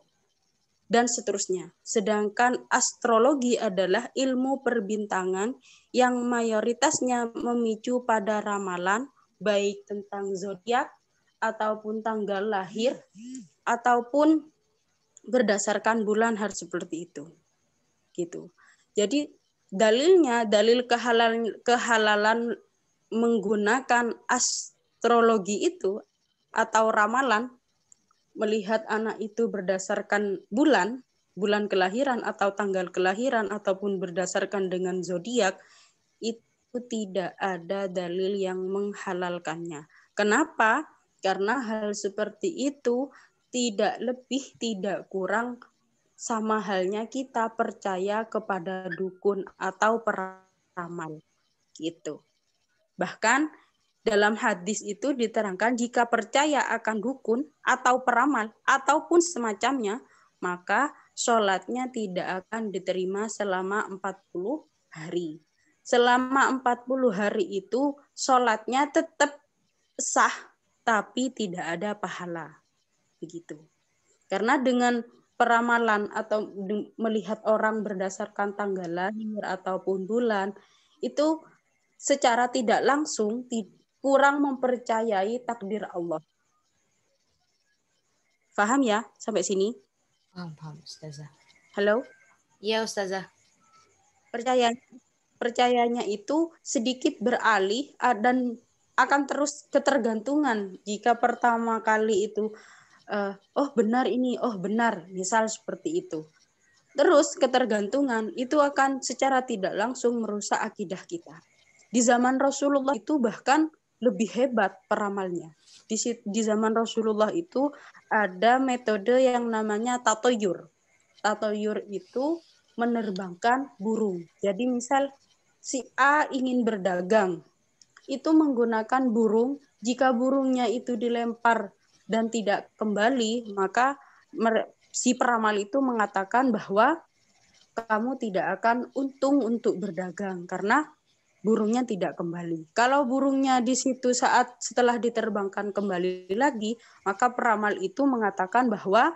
dan seterusnya. Sedangkan astrologi adalah ilmu perbintangan yang mayoritasnya memicu pada ramalan baik tentang zodiak ataupun tanggal lahir ataupun berdasarkan bulan hari seperti itu. Gitu. Jadi dalilnya, dalil kehalalan menggunakan astrologi itu atau ramalan, melihat anak itu berdasarkan bulan kelahiran atau tanggal kelahiran ataupun berdasarkan dengan zodiak, itu tidak ada dalil yang menghalalkannya. Kenapa? Karena hal seperti itu tidak lebih, tidak kurang sama halnya kita percaya kepada dukun atau peramal gitu. Bahkan dalam hadis itu diterangkan jika percaya akan dukun atau peramal ataupun semacamnya, maka sholatnya tidak akan diterima selama 40 hari. Selama 40 hari itu sholatnya tetap sah, tapi tidak ada pahala. Begitu. Karena dengan peramalan atau melihat orang berdasarkan tanggal lahir ataupun bulan, itu secara tidak langsung kurang mempercayai takdir Allah. Paham ya sampai sini? Paham, Ustazah. Halo? Iya, Ustazah. Percayanya itu sedikit beralih dan akan terus ketergantungan jika pertama kali itu oh benar ini, oh benar, misal seperti itu. Terus ketergantungan itu akan secara tidak langsung merusak akidah kita. Di zaman Rasulullah itu bahkan lebih hebat peramalnya. Di zaman Rasulullah itu ada metode yang namanya tatoyur. Tatoyur itu menerbangkan burung. Jadi misal si A ingin berdagang, itu menggunakan burung. Jika burungnya itu dilempar dan tidak kembali, maka si peramal itu mengatakan bahwa kamu tidak akan untung untuk berdagang karena burungnya tidak kembali. Kalau burungnya di situ saat setelah diterbangkan kembali lagi, maka peramal itu mengatakan bahwa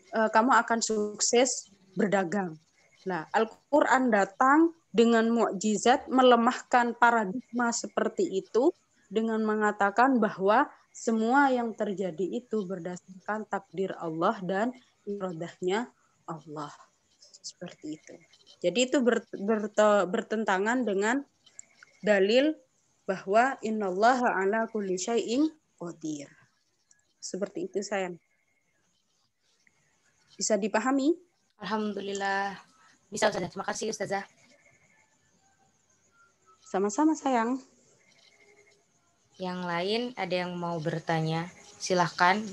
kamu akan sukses berdagang. Nah, Al-Quran datang dengan mukjizat melemahkan paradigma seperti itu dengan mengatakan bahwa semua yang terjadi itu berdasarkan takdir Allah dan iradahnya Allah. Seperti itu. Jadi itu bertentangan dengan dalil bahwa innallaha ala kulli syai'in qadir. Seperti itu, sayang. Bisa dipahami? Alhamdulillah. Bisa Ustazah. Terima kasih Ustazah. Sama-sama, sayang. Yang lain ada yang mau bertanya? Silahkan.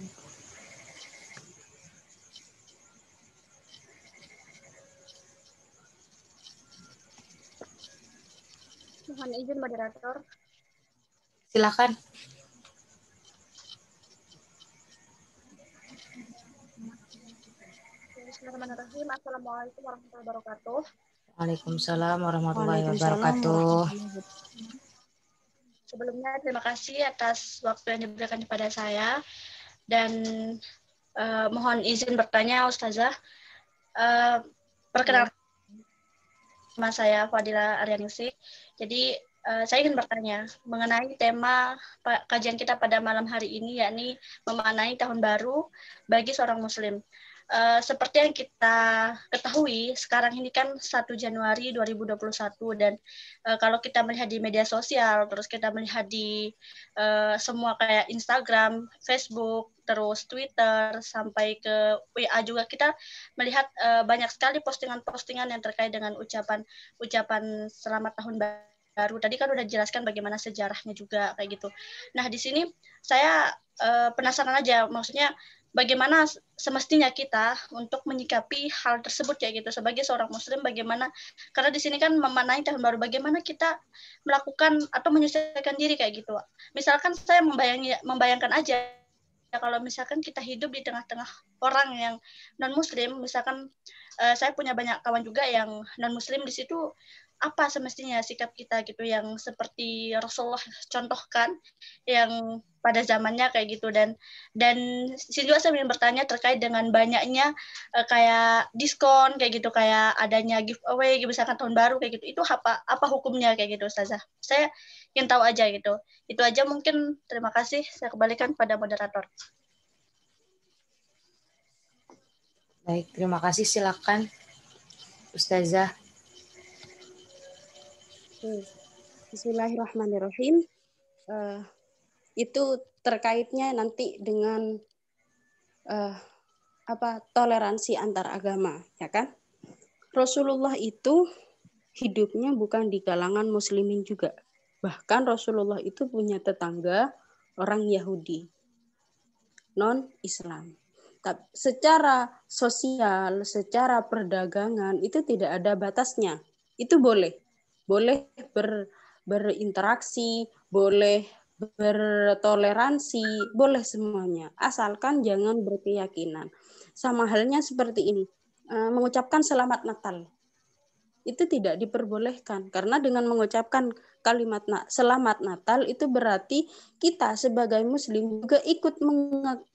Mohon izin moderator. Silahkan. Bismillahirrahmanirrahim. Assalamualaikum warahmatullahi wabarakatuh. Waalaikumsalam warahmatullahi Waalaikumsalam wabarakatuh. Sebelumnya terima kasih atas waktu yang diberikan kepada saya dan mohon izin bertanya Ustazah. Perkenalkan nama saya Fadila Aryaningsih. Jadi saya ingin bertanya mengenai tema kajian kita pada malam hari ini, yakni memaknai tahun baru bagi seorang Muslim. Seperti yang kita ketahui, sekarang ini kan 1 Januari 2021 dan kalau kita melihat di media sosial, terus kita melihat di semua kayak Instagram, Facebook, terus Twitter, sampai ke WA juga kita melihat banyak sekali postingan-postingan yang terkait dengan ucapan selamat tahun baru. Tadi kan udah dijelaskan bagaimana sejarahnya juga kayak gitu. Nah, di sini saya penasaran aja, maksudnya bagaimana semestinya kita untuk menyikapi hal tersebut kayak gitu sebagai seorang Muslim, bagaimana, karena di sini kan memaknai tahun baru, bagaimana kita melakukan atau menyesuaikan diri kayak gitu. Misalkan saya membayangkan aja kalau misalkan kita hidup di tengah-tengah orang yang non Muslim, misalkan saya punya banyak kawan juga yang non Muslim, di situ apa semestinya sikap kita gitu yang seperti Rasulullah contohkan yang pada zamannya kayak gitu. Dan sini juga saya ingin bertanya terkait dengan banyaknya kayak diskon kayak gitu, kayak adanya giveaway misalkan tahun baru kayak gitu, itu apa hukumnya kayak gitu Ustazah? Saya ingin tahu aja gitu. Itu aja mungkin, terima kasih, saya kembalikan pada moderator. Baik, terima kasih. Silakan Ustazah. Bismillahirrahmanirrahim. Itu terkaitnya nanti dengan toleransi antar agama, ya kan? Rasulullah itu hidupnya bukan di kalangan muslimin juga. Bahkan Rasulullah itu punya tetangga orang Yahudi, non-Islam. Tapi secara sosial, secara perdagangan itu tidak ada batasnya. Itu boleh berinteraksi, boleh bertoleransi, boleh semuanya, asalkan jangan berkeyakinan. Sama halnya seperti ini, mengucapkan selamat Natal itu tidak diperbolehkan, karena dengan mengucapkan kalimat selamat Natal itu berarti kita sebagai Muslim juga ikut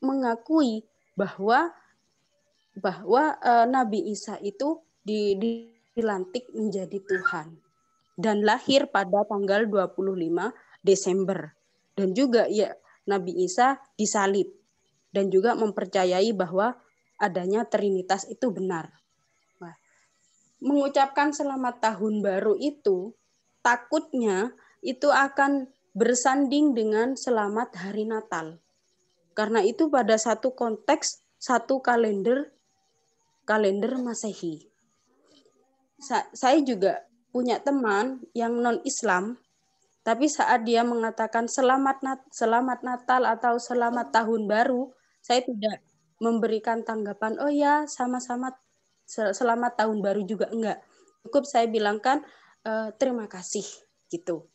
mengakui bahwa Nabi Isa itu dilantik menjadi Tuhan dan lahir pada tanggal 25 Desember. Dan juga ya Nabi Isa disalib dan juga mempercayai bahwa adanya Trinitas itu benar. Nah, mengucapkan selamat tahun baru itu takutnya itu akan bersanding dengan selamat hari Natal. Karena itu pada satu konteks, satu kalender Masehi. Saya juga punya teman yang non-Islam, Tapi saat dia mengatakan selamat Natal atau selamat tahun baru, saya tidak memberikan tanggapan, oh ya sama-sama selamat tahun baru juga, enggak. Cukup saya bilangkan terima kasih gitu.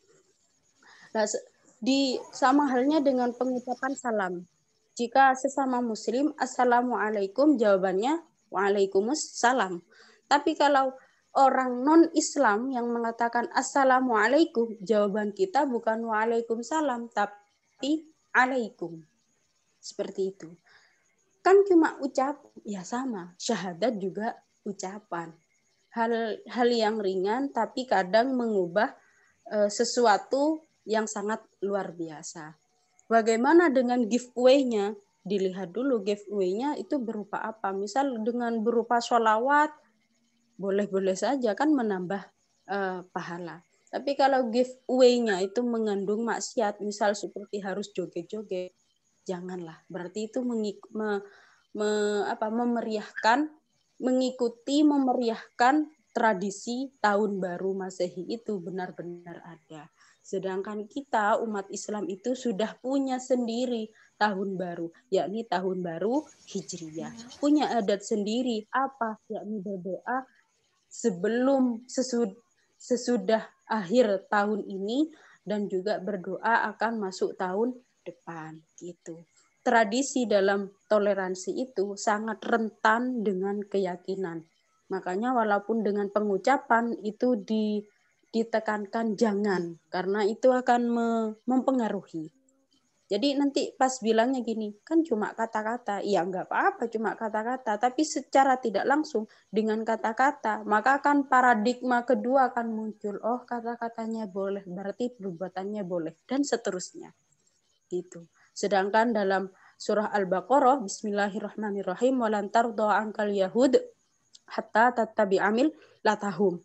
Nah, sama halnya dengan pengucapan salam. Jika sesama muslim, assalamualaikum, jawabannya waalaikumsalam. Tapi kalau orang non-Islam yang mengatakan assalamualaikum, jawaban kita bukan waalaikumsalam, tapi alaikum. Seperti itu. Kan cuma ucap, ya sama. Syahadat juga ucapan. Hal yang ringan, tapi kadang mengubah sesuatu yang sangat luar biasa. Bagaimana dengan giveaway-nya? Dilihat dulu giveaway-nya itu berupa apa. Misal dengan berupa sholawat, boleh-boleh saja kan menambah pahala. Tapi kalau giveaway-nya itu mengandung maksiat, misal seperti harus joget-joget, janganlah. Berarti itu memeriahkan tradisi tahun baru Masehi itu benar-benar ada. Sedangkan kita umat Islam itu sudah punya sendiri tahun baru, yakni tahun baru Hijriyah. Punya adat sendiri, apa? Yakni berdoa sesudah akhir tahun ini dan juga berdoa akan masuk tahun depan gitu. Tradisi dalam toleransi itu sangat rentan dengan keyakinan. Makanya walaupun dengan pengucapan itu ditekankan jangan, karena itu akan mempengaruhi. Jadi nanti pas bilangnya gini, kan cuma kata-kata. Ya enggak apa-apa cuma kata-kata, tapi secara tidak langsung dengan kata-kata, maka akan paradigma kedua akan muncul. Oh, kata-katanya boleh, berarti perbuatannya boleh, dan seterusnya. Gitu. Sedangkan dalam surah Al-Baqarah, bismillahirrahmanirrahim, walan tarda ankal yahud hatta tattabi'a millatahum.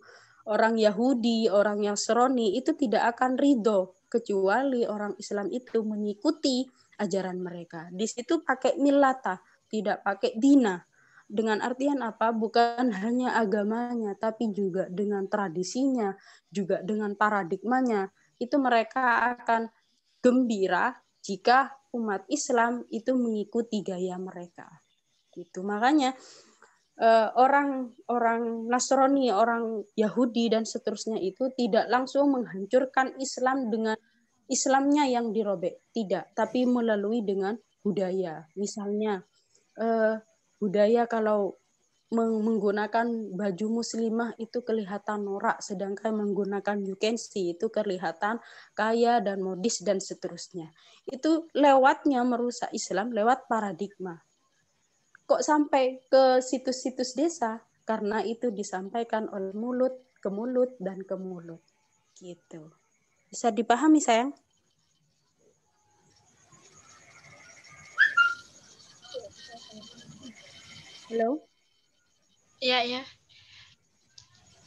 Orang Yahudi, orang Nasrani itu tidak akan ridho kecuali orang Islam itu mengikuti ajaran mereka. Di situ pakai millata, tidak pakai dina. Dengan artian apa? Bukan hanya agamanya, tapi juga dengan tradisinya, juga dengan paradigmanya. Itu mereka akan gembira jika umat Islam itu mengikuti gaya mereka. Gitu. Makanya orang Nasrani, orang Yahudi dan seterusnya itu tidak langsung menghancurkan Islam dengan Islamnya yang dirobek, tidak, tapi melalui dengan budaya. Misalnya budaya kalau menggunakan baju muslimah itu kelihatan norak, sedangkan menggunakan you can see itu kelihatan kaya dan modis dan seterusnya. Itu lewatnya merusak Islam lewat paradigma. Kok sampai ke situs-situs desa? Karena itu disampaikan oleh mulut ke mulut dan ke mulut. Gitu. Bisa dipahami, sayang? Halo? Iya.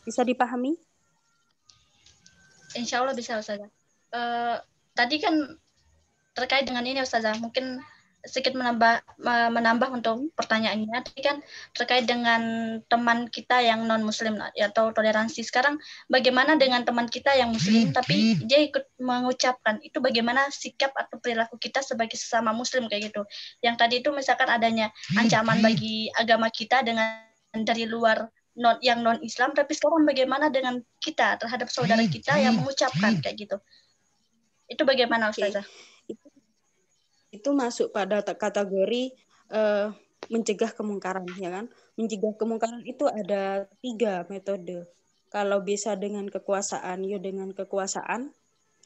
Bisa dipahami? Insya Allah bisa, Ustazah. Tadi kan terkait dengan ini, Ustazah, mungkin sedikit menambah untuk pertanyaannya. Tadi kan terkait dengan teman kita yang non-muslim atau toleransi. Sekarang bagaimana dengan teman kita yang muslim tapi dia ikut mengucapkan, itu bagaimana sikap atau perilaku kita sebagai sesama muslim kayak gitu. Yang tadi itu misalkan adanya ancaman bagi agama kita dengan dari luar yang non-Islam, tapi sekarang bagaimana dengan kita terhadap saudara kita yang mengucapkan kayak gitu. Itu bagaimana, Ustazah? Itu masuk pada kategori mencegah kemungkaran, ya kan? Mencegah kemungkaran itu ada 3 metode. Kalau bisa dengan kekuasaan, ya dengan kekuasaan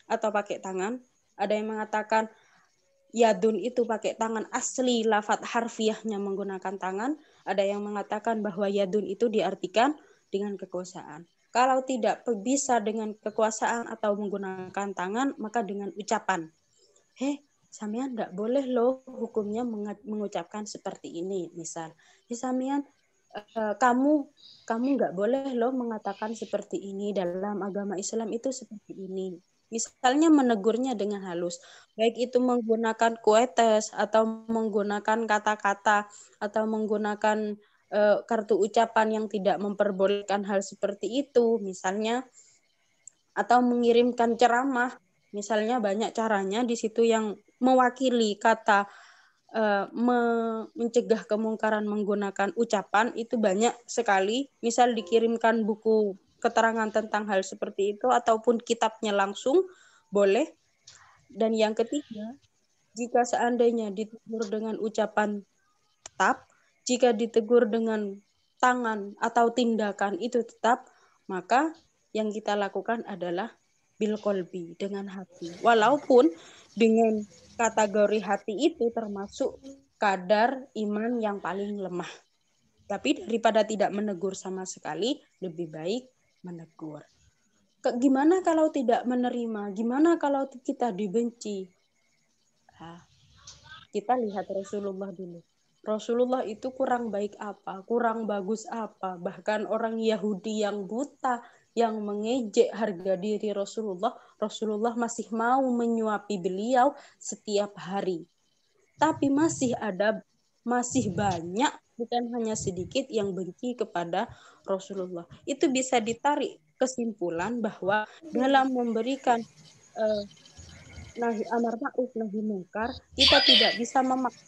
atau pakai tangan. Ada yang mengatakan yadun itu pakai tangan asli, lafadz harfiahnya menggunakan tangan. Ada yang mengatakan bahwa yadun itu diartikan dengan kekuasaan. Kalau tidak bisa dengan kekuasaan atau menggunakan tangan, maka dengan ucapan. Samian enggak boleh loh hukumnya mengucapkan seperti ini. Misal, Samian kamu enggak boleh loh mengatakan seperti ini, dalam agama Islam itu seperti ini. Misalnya menegurnya dengan halus, baik itu menggunakan kuetes atau menggunakan kata-kata atau menggunakan kartu ucapan yang tidak memperbolehkan hal seperti itu, misalnya, atau mengirimkan ceramah. Misalnya banyak caranya di situ yang mewakili kata mencegah kemungkaran menggunakan ucapan itu banyak sekali. Misal dikirimkan buku keterangan tentang hal seperti itu ataupun kitabnya langsung boleh. Dan yang ketiga, jika seandainya ditegur dengan ucapan tetap, jika ditegur dengan tangan atau tindakan itu tetap, maka yang kita lakukan adalah bil qalbi, dengan hati. Walaupun dengan kategori hati itu termasuk kadar iman yang paling lemah. Tapi daripada tidak menegur sama sekali, lebih baik menegur. Gimana kalau tidak menerima? Gimana kalau kita dibenci? Nah, kita lihat Rasulullah dulu. Rasulullah itu kurang baik apa? Kurang bagus apa? Bahkan orang Yahudi yang buta, yang mengejek harga diri Rasulullah, Rasulullah masih mau menyuapi beliau setiap hari. Tapi masih banyak, bukan hanya sedikit yang benci kepada Rasulullah. Itu bisa ditarik kesimpulan bahwa dalam memberikan nahi amar ma'ruf nahi mungkar, kita tidak bisa memaksa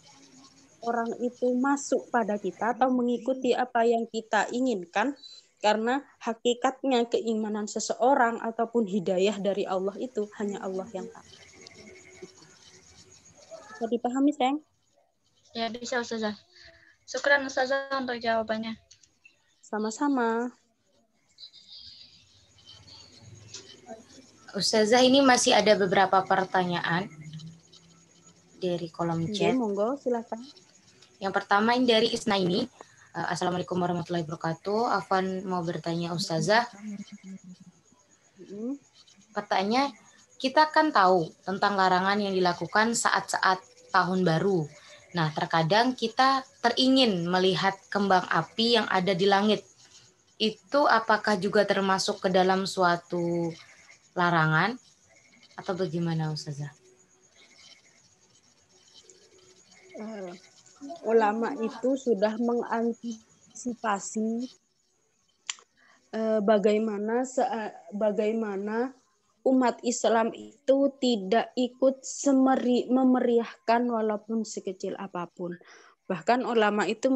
orang itu masuk pada kita atau mengikuti apa yang kita inginkan, karena hakikatnya keimanan seseorang ataupun hidayah dari Allah itu hanya Allah yang tahu. Bisa dipahami, sayang? Ya, bisa Ustazah. Syukran Ustazah untuk jawabannya. Sama-sama. Ustazah, ini masih ada beberapa pertanyaan dari kolom chat. Monggo, silakan. Yang pertama ini dari Isnaini. Assalamualaikum warahmatullahi wabarakatuh. Afwan mau bertanya Ustazah. Pertanyaan, kita kan tahu tentang larangan yang dilakukan saat-saat tahun baru. Nah, terkadang kita teringin melihat kembang api yang ada di langit. Itu apakah juga termasuk ke dalam suatu larangan atau bagaimana Ustazah? Ulama itu sudah mengantisipasi bagaimana umat Islam itu tidak ikut memeriahkan walaupun sekecil apapun. Bahkan ulama itu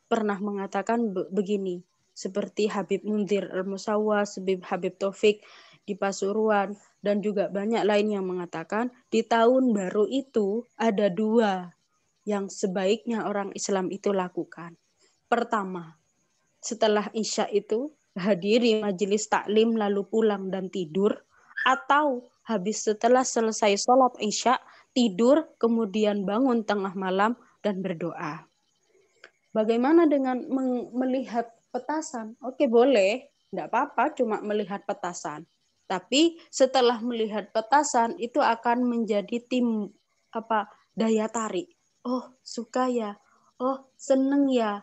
pernah mengatakan begini, seperti Habib Munzir Al-Musawwa, Habib Taufik di Pasuruan, dan juga banyak lain yang mengatakan di tahun baru itu ada dua yang sebaiknya orang Islam itu lakukan. Pertama, setelah Isya itu hadiri majelis taklim lalu pulang dan tidur, atau setelah selesai sholat Isya tidur kemudian bangun tengah malam dan berdoa. Bagaimana dengan melihat petasan? Oke, boleh, tidak apa-apa cuma melihat petasan. Tapi setelah melihat petasan itu akan menjadi daya tarik. Oh, suka ya. Oh, seneng ya.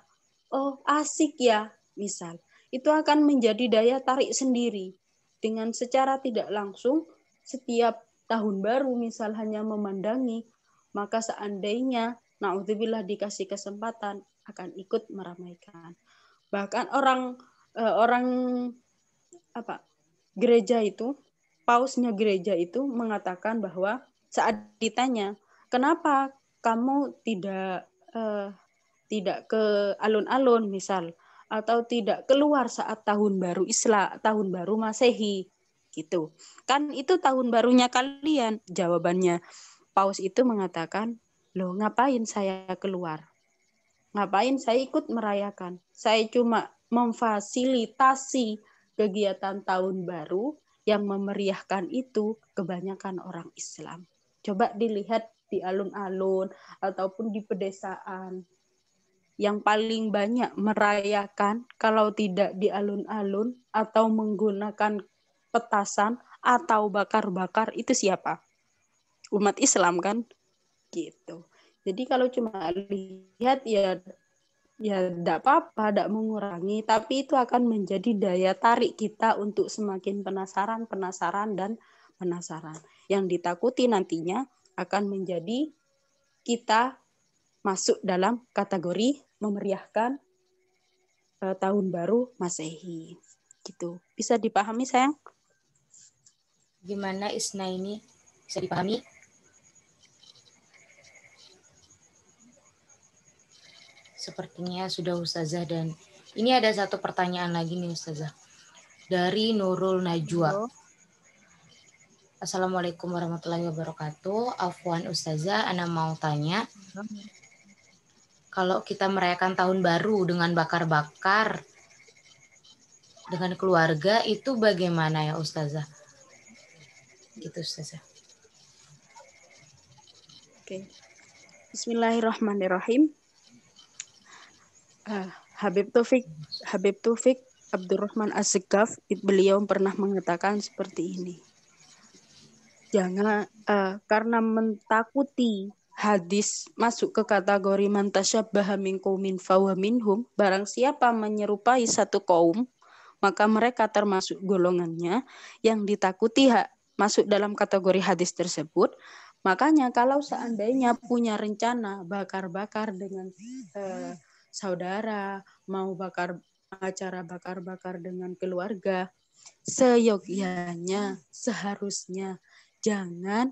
Oh, asik ya. Misal, itu akan menjadi daya tarik sendiri. Dengan secara tidak langsung, setiap tahun baru misal hanya memandangi, maka seandainya na'udzubillah dikasih kesempatan akan ikut meramaikan. Bahkan orang gereja itu, pausnya gereja itu mengatakan bahwa saat ditanya, kenapa kamu tidak ke alun-alun misal, atau tidak keluar saat tahun baru Islam, tahun baru Masehi, gitu. Kan itu tahun barunya kalian. Jawabannya paus itu mengatakan, loh ngapain saya keluar? Ngapain saya ikut merayakan? Saya cuma memfasilitasi kegiatan tahun baru yang memeriahkan itu kebanyakan orang Islam. Coba dilihat di alun-alun ataupun di pedesaan. Yang paling banyak merayakan kalau tidak di alun-alun atau menggunakan petasan atau bakar-bakar itu siapa? Umat Islam kan? Gitu. Jadi kalau cuma lihat ya tidak apa-apa, tidak mengurangi, tapi itu akan menjadi daya tarik kita untuk semakin penasaran. Yang ditakuti nantinya akan menjadi kita masuk dalam kategori memeriahkan tahun baru Masehi. Gitu. Bisa dipahami, sayang? Gimana Isna ini? Bisa dipahami? Sepertinya sudah Ustazah, dan ini ada satu pertanyaan lagi nih Ustazah. Dari Nurul Najwa. Assalamualaikum warahmatullahi wabarakatuh. Afwan Ustazah, Ana mau tanya. Kalau kita merayakan tahun baru dengan bakar-bakar dengan keluarga itu bagaimana ya Ustazah? Gitu Ustazah. Oke. Bismillahirrahmanirrahim. Habib Taufik Abdurrahman As-Segaf, beliau pernah mengatakan seperti ini. Jangan karena mentakuti hadis masuk ke kategori man tasyabbaha minkum min fahuwa minhum, barang siapa menyerupai satu kaum maka mereka termasuk golongannya, yang ditakuti masuk dalam kategori hadis tersebut. Makanya kalau seandainya punya rencana bakar-bakar dengan saudara, mau acara bakar-bakar dengan keluarga, seharusnya jangan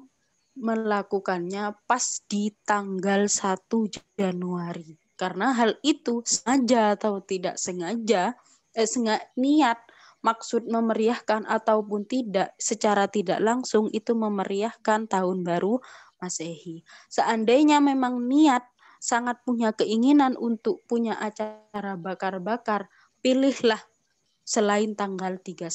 melakukannya pas di tanggal 1 Januari. Karena hal itu sengaja atau tidak sengaja, niat, maksud memeriahkan ataupun tidak, secara tidak langsung itu memeriahkan tahun baru Masehi. Seandainya memang niat, sangat punya keinginan untuk punya acara bakar-bakar, pilihlah selain tanggal 1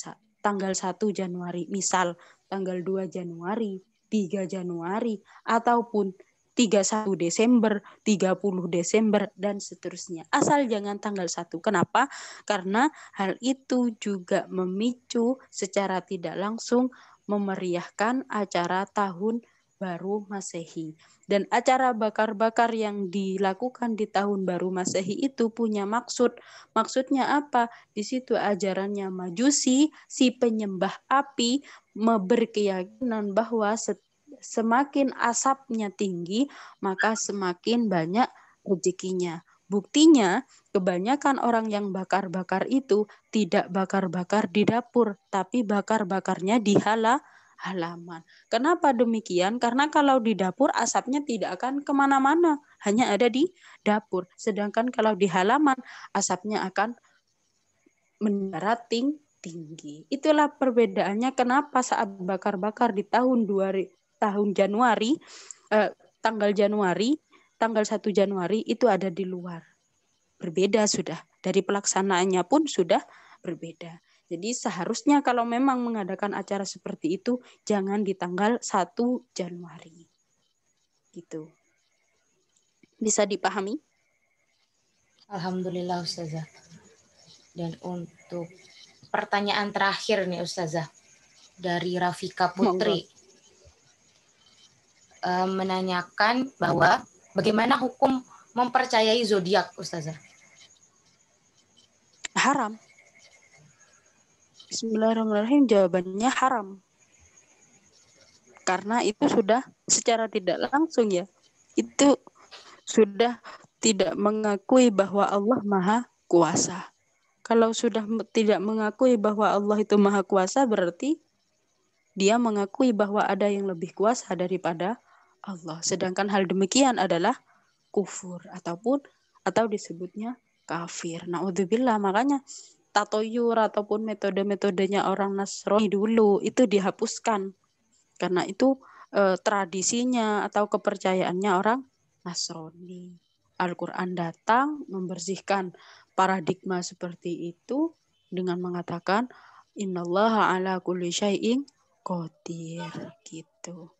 Januari, misal tanggal 2 Januari, 3 Januari, ataupun 31 Desember, 30 Desember, dan seterusnya. Asal jangan tanggal 1. Kenapa? Karena hal itu juga memicu secara tidak langsung memeriahkan acara tahun baru Masehi. Dan acara bakar-bakar yang dilakukan di tahun baru Masehi itu punya maksud. Maksudnya apa? Di situ ajarannya Majusi, si penyembah api, berkeyakinan bahwa semakin asapnya tinggi, maka semakin banyak rezekinya. Buktinya, kebanyakan orang yang bakar-bakar itu tidak bakar-bakar di dapur, tapi bakar-bakarnya di halaman. Kenapa demikian? Karena kalau di dapur asapnya tidak akan kemana-mana, hanya ada di dapur. Sedangkan kalau di halaman asapnya akan mendarat tinggi. Itulah perbedaannya kenapa saat bakar-bakar di tahun Januari, tanggal 1 Januari itu ada di luar. Berbeda sudah. Dari pelaksanaannya pun sudah berbeda. Jadi seharusnya kalau memang mengadakan acara seperti itu, jangan di tanggal 1 Januari. Gitu. Bisa dipahami? Alhamdulillah Ustazah. Dan untuk pertanyaan terakhir nih Ustazah, dari Rafika Putri. Menanyakan bahwa bagaimana hukum mempercayai zodiak Ustazah? Haram. Bismillahirrahmanirrahim, jawabannya haram. Karena itu sudah secara tidak langsung ya, itu sudah tidak mengakui bahwa Allah Maha Kuasa. Kalau sudah tidak mengakui bahwa Allah itu Maha Kuasa, berarti dia mengakui bahwa ada yang lebih kuasa daripada Allah. Sedangkan hal demikian adalah kufur atau disebutnya kafir. Naudzubillah, makanya tatoyur ataupun metode-metodenya orang Nasrani dulu itu dihapuskan. Karena itu tradisinya atau kepercayaannya orang Nasrani. Al-Quran datang membersihkan paradigma seperti itu dengan mengatakan innallaha ala kulli syai'in qadir, gitu.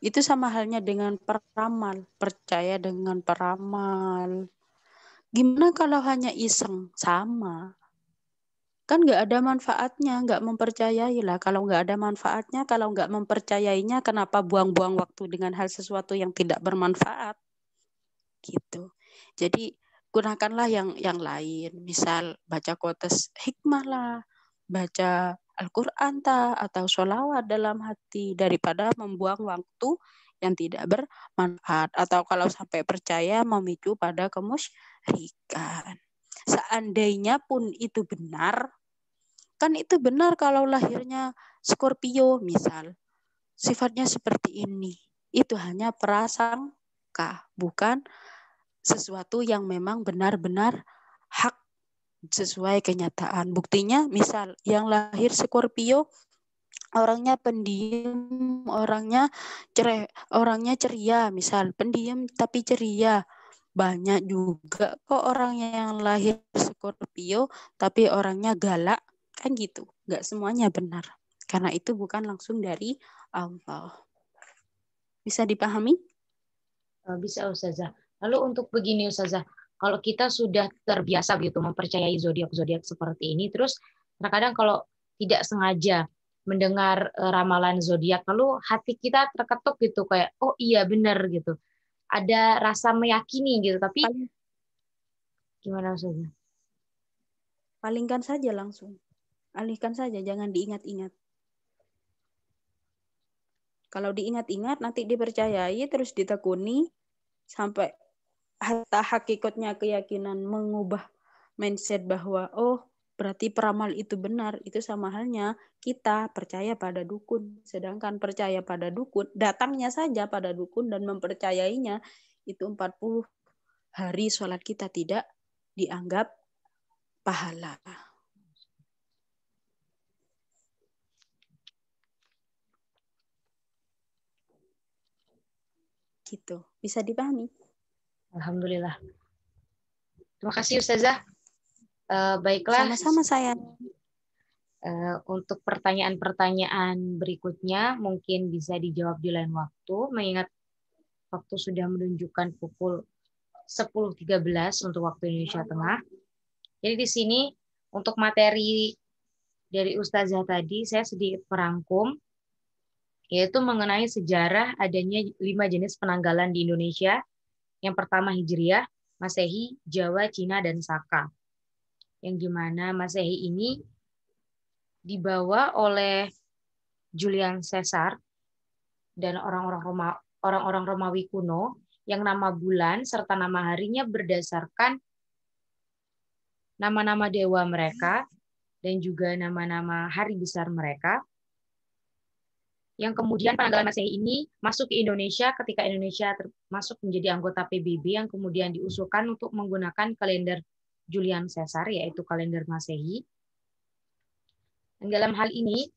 Itu sama halnya dengan peramal, percaya dengan peramal. Gimana kalau hanya iseng? Sama. Kan nggak ada manfaatnya, nggak mempercayai lah. Kalau nggak ada manfaatnya, kalau nggak mempercayainya, kenapa buang-buang waktu dengan hal sesuatu yang tidak bermanfaat? Gitu. Jadi gunakanlah yang lain. Misal baca quotes hikmah lah, baca Al-Quran atau sholawat dalam hati, daripada membuang waktu yang tidak bermanfaat. Atau kalau sampai percaya memicu pada kemusyrikan. Seandainya pun itu benar, kan itu benar kalau lahirnya Scorpio misal. sifatnya seperti ini. Itu hanya prasangka, bukan sesuatu yang memang benar-benar hak sesuai kenyataan. Buktinya misal yang lahir Scorpio orangnya pendiam, orangnya ceria, misal pendiam tapi ceria. Banyak juga kok orang yang lahir Scorpio tapi orangnya galak, kan gitu. Nggak semuanya benar. Karena itu bukan langsung dari Allah. Bisa dipahami? Bisa Ustazah. Lalu untuk begini Ustazah, kalau kita sudah terbiasa gitu mempercayai zodiak-zodiak seperti ini, terus terkadang kalau tidak sengaja mendengar ramalan zodiak, lalu hati kita terketuk gitu kayak, oh iya benar gitu. Ada rasa meyakini gitu, tapi gimana Ustazah? Palingkan saja langsung. Alihkan saja, jangan diingat-ingat. Kalau diingat-ingat nanti dipercayai terus ditekuni sampai hatta hakikatnya keyakinan mengubah mindset bahwa oh berarti peramal itu benar. Itu sama halnya kita percaya pada dukun. Sedangkan percaya pada dukun, datangnya saja pada dukun dan mempercayainya itu 40 hari sholat kita tidak dianggap pahala. Gitu. Bisa dipahami? Alhamdulillah. Terima kasih Ustazah. Baiklah. Sama-sama sayang. Untuk pertanyaan-pertanyaan berikutnya mungkin bisa dijawab di lain waktu, mengingat waktu sudah menunjukkan pukul 10.13 untuk waktu Indonesia Tengah. Jadi di sini untuk materi dari Ustazah tadi saya sedikit merangkum, yaitu mengenai sejarah adanya 5 jenis penanggalan di Indonesia. Yang pertama Hijriah, Masehi, Jawa, Cina, dan Saka. Yang dimana Masehi ini dibawa oleh Julian Caesar dan orang-orang Romawi kuno yang nama bulan serta nama harinya berdasarkan nama-nama dewa mereka dan juga nama-nama hari besar mereka. Yang kemudian penanggalan Masehi ini masuk ke Indonesia ketika Indonesia masuk menjadi anggota PBB yang kemudian diusulkan untuk menggunakan kalender Julian Caesar, yaitu kalender Masehi. Dan dalam hal ini,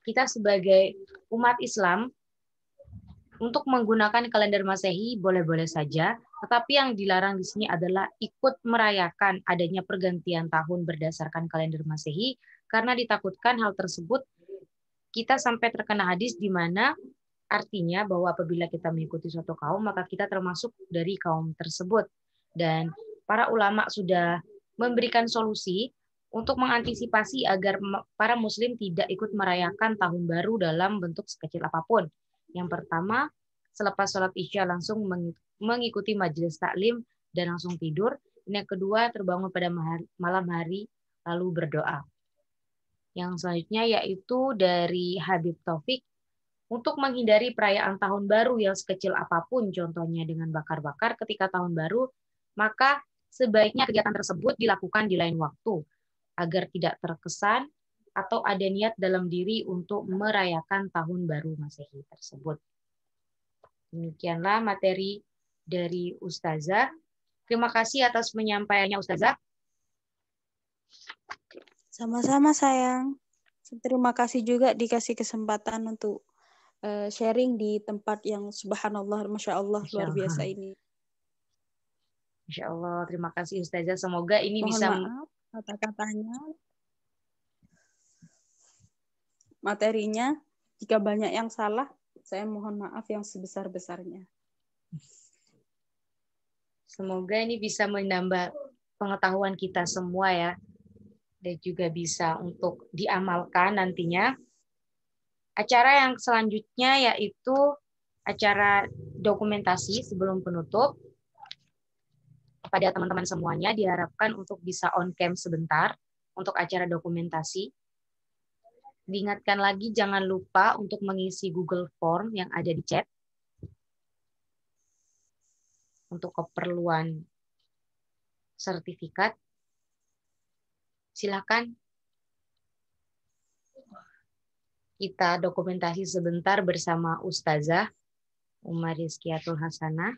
kita sebagai umat Islam untuk menggunakan kalender Masehi boleh-boleh saja, tetapi yang dilarang di sini adalah ikut merayakan adanya pergantian tahun berdasarkan kalender Masehi, karena ditakutkan hal tersebut kita sampai terkena hadis di mana artinya bahwa apabila kita mengikuti suatu kaum, maka kita termasuk dari kaum tersebut. Dan para ulama sudah memberikan solusi untuk mengantisipasi agar para muslim tidak ikut merayakan tahun baru dalam bentuk sekecil apapun. Yang pertama, selepas sholat isya langsung mengikuti majelis taklim dan langsung tidur. Dan yang kedua, terbangun pada malam hari lalu berdoa. Yang selanjutnya yaitu dari Habib Taufik, untuk menghindari perayaan tahun baru yang sekecil apapun, contohnya dengan bakar-bakar ketika tahun baru, maka sebaiknya kegiatan tersebut dilakukan di lain waktu, agar tidak terkesan atau ada niat dalam diri untuk merayakan tahun baru Masehi tersebut. Demikianlah materi dari Ustazah. Terima kasih atas penyampaiannya Ustazah. Sama-sama sayang. Terima kasih juga dikasih kesempatan untuk sharing di tempat yang subhanallah, Masya Allah, luar biasa ini. Masya Allah, terima kasih Ustazah. Semoga ini Mohon bisa... maaf kata-katanya, materinya, jika banyak yang salah, saya mohon maaf yang sebesar-besarnya. Semoga ini bisa menambah pengetahuan kita semua ya, dan juga bisa untuk diamalkan nantinya. Acara yang selanjutnya yaitu acara dokumentasi sebelum penutup. Kepada teman-teman semuanya diharapkan untuk bisa on cam sebentar untuk acara dokumentasi. Diingatkan lagi jangan lupa untuk mengisi Google Form yang ada di chat untuk keperluan sertifikat. Silakan. kita dokumentasi sebentar bersama Ustazah Umar Rizkiatul Hasanah.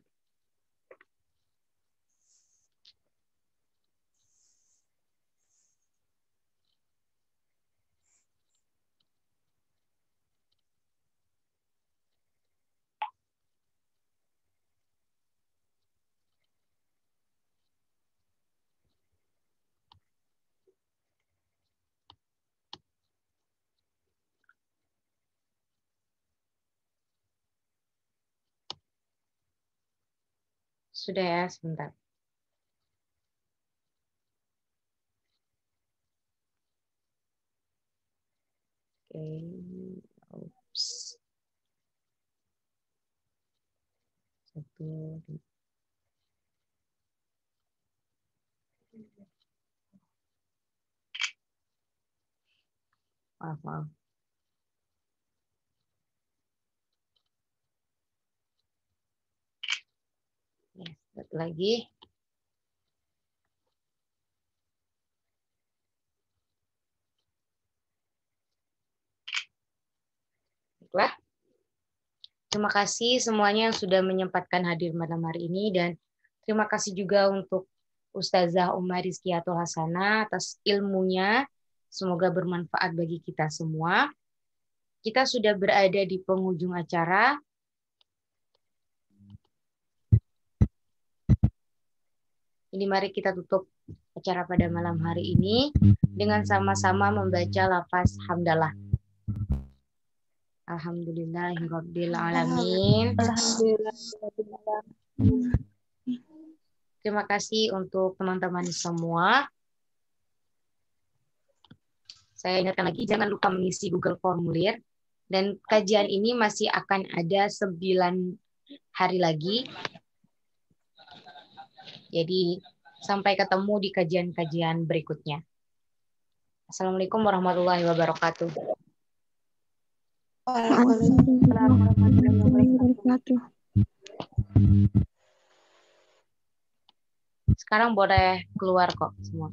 Sudah ya, sebentar. Oke. Oops. Satu. Maaf. Ya, satu lagi. Baiklah. Terima kasih semuanya yang sudah menyempatkan hadir malam hari ini, dan terima kasih juga untuk Ustazah Umar Rizkiatul Hasanah atas ilmunya. Semoga bermanfaat bagi kita semua. Kita sudah berada di penghujung acara. Ini mari kita tutup acara pada malam hari ini dengan sama-sama membaca lafaz hamdalah. Alhamdulillahirabbil alamin. Terima kasih untuk teman-teman semua. Saya ingatkan lagi, jangan lupa mengisi Google Formulir. Dan kajian ini masih akan ada 9 hari lagi. Jadi sampai ketemu di kajian-kajian berikutnya. Assalamualaikum warahmatullahi wabarakatuh. Waalaikumsalam warahmatullahi wabarakatuh. Sekarang boleh keluar kok semua.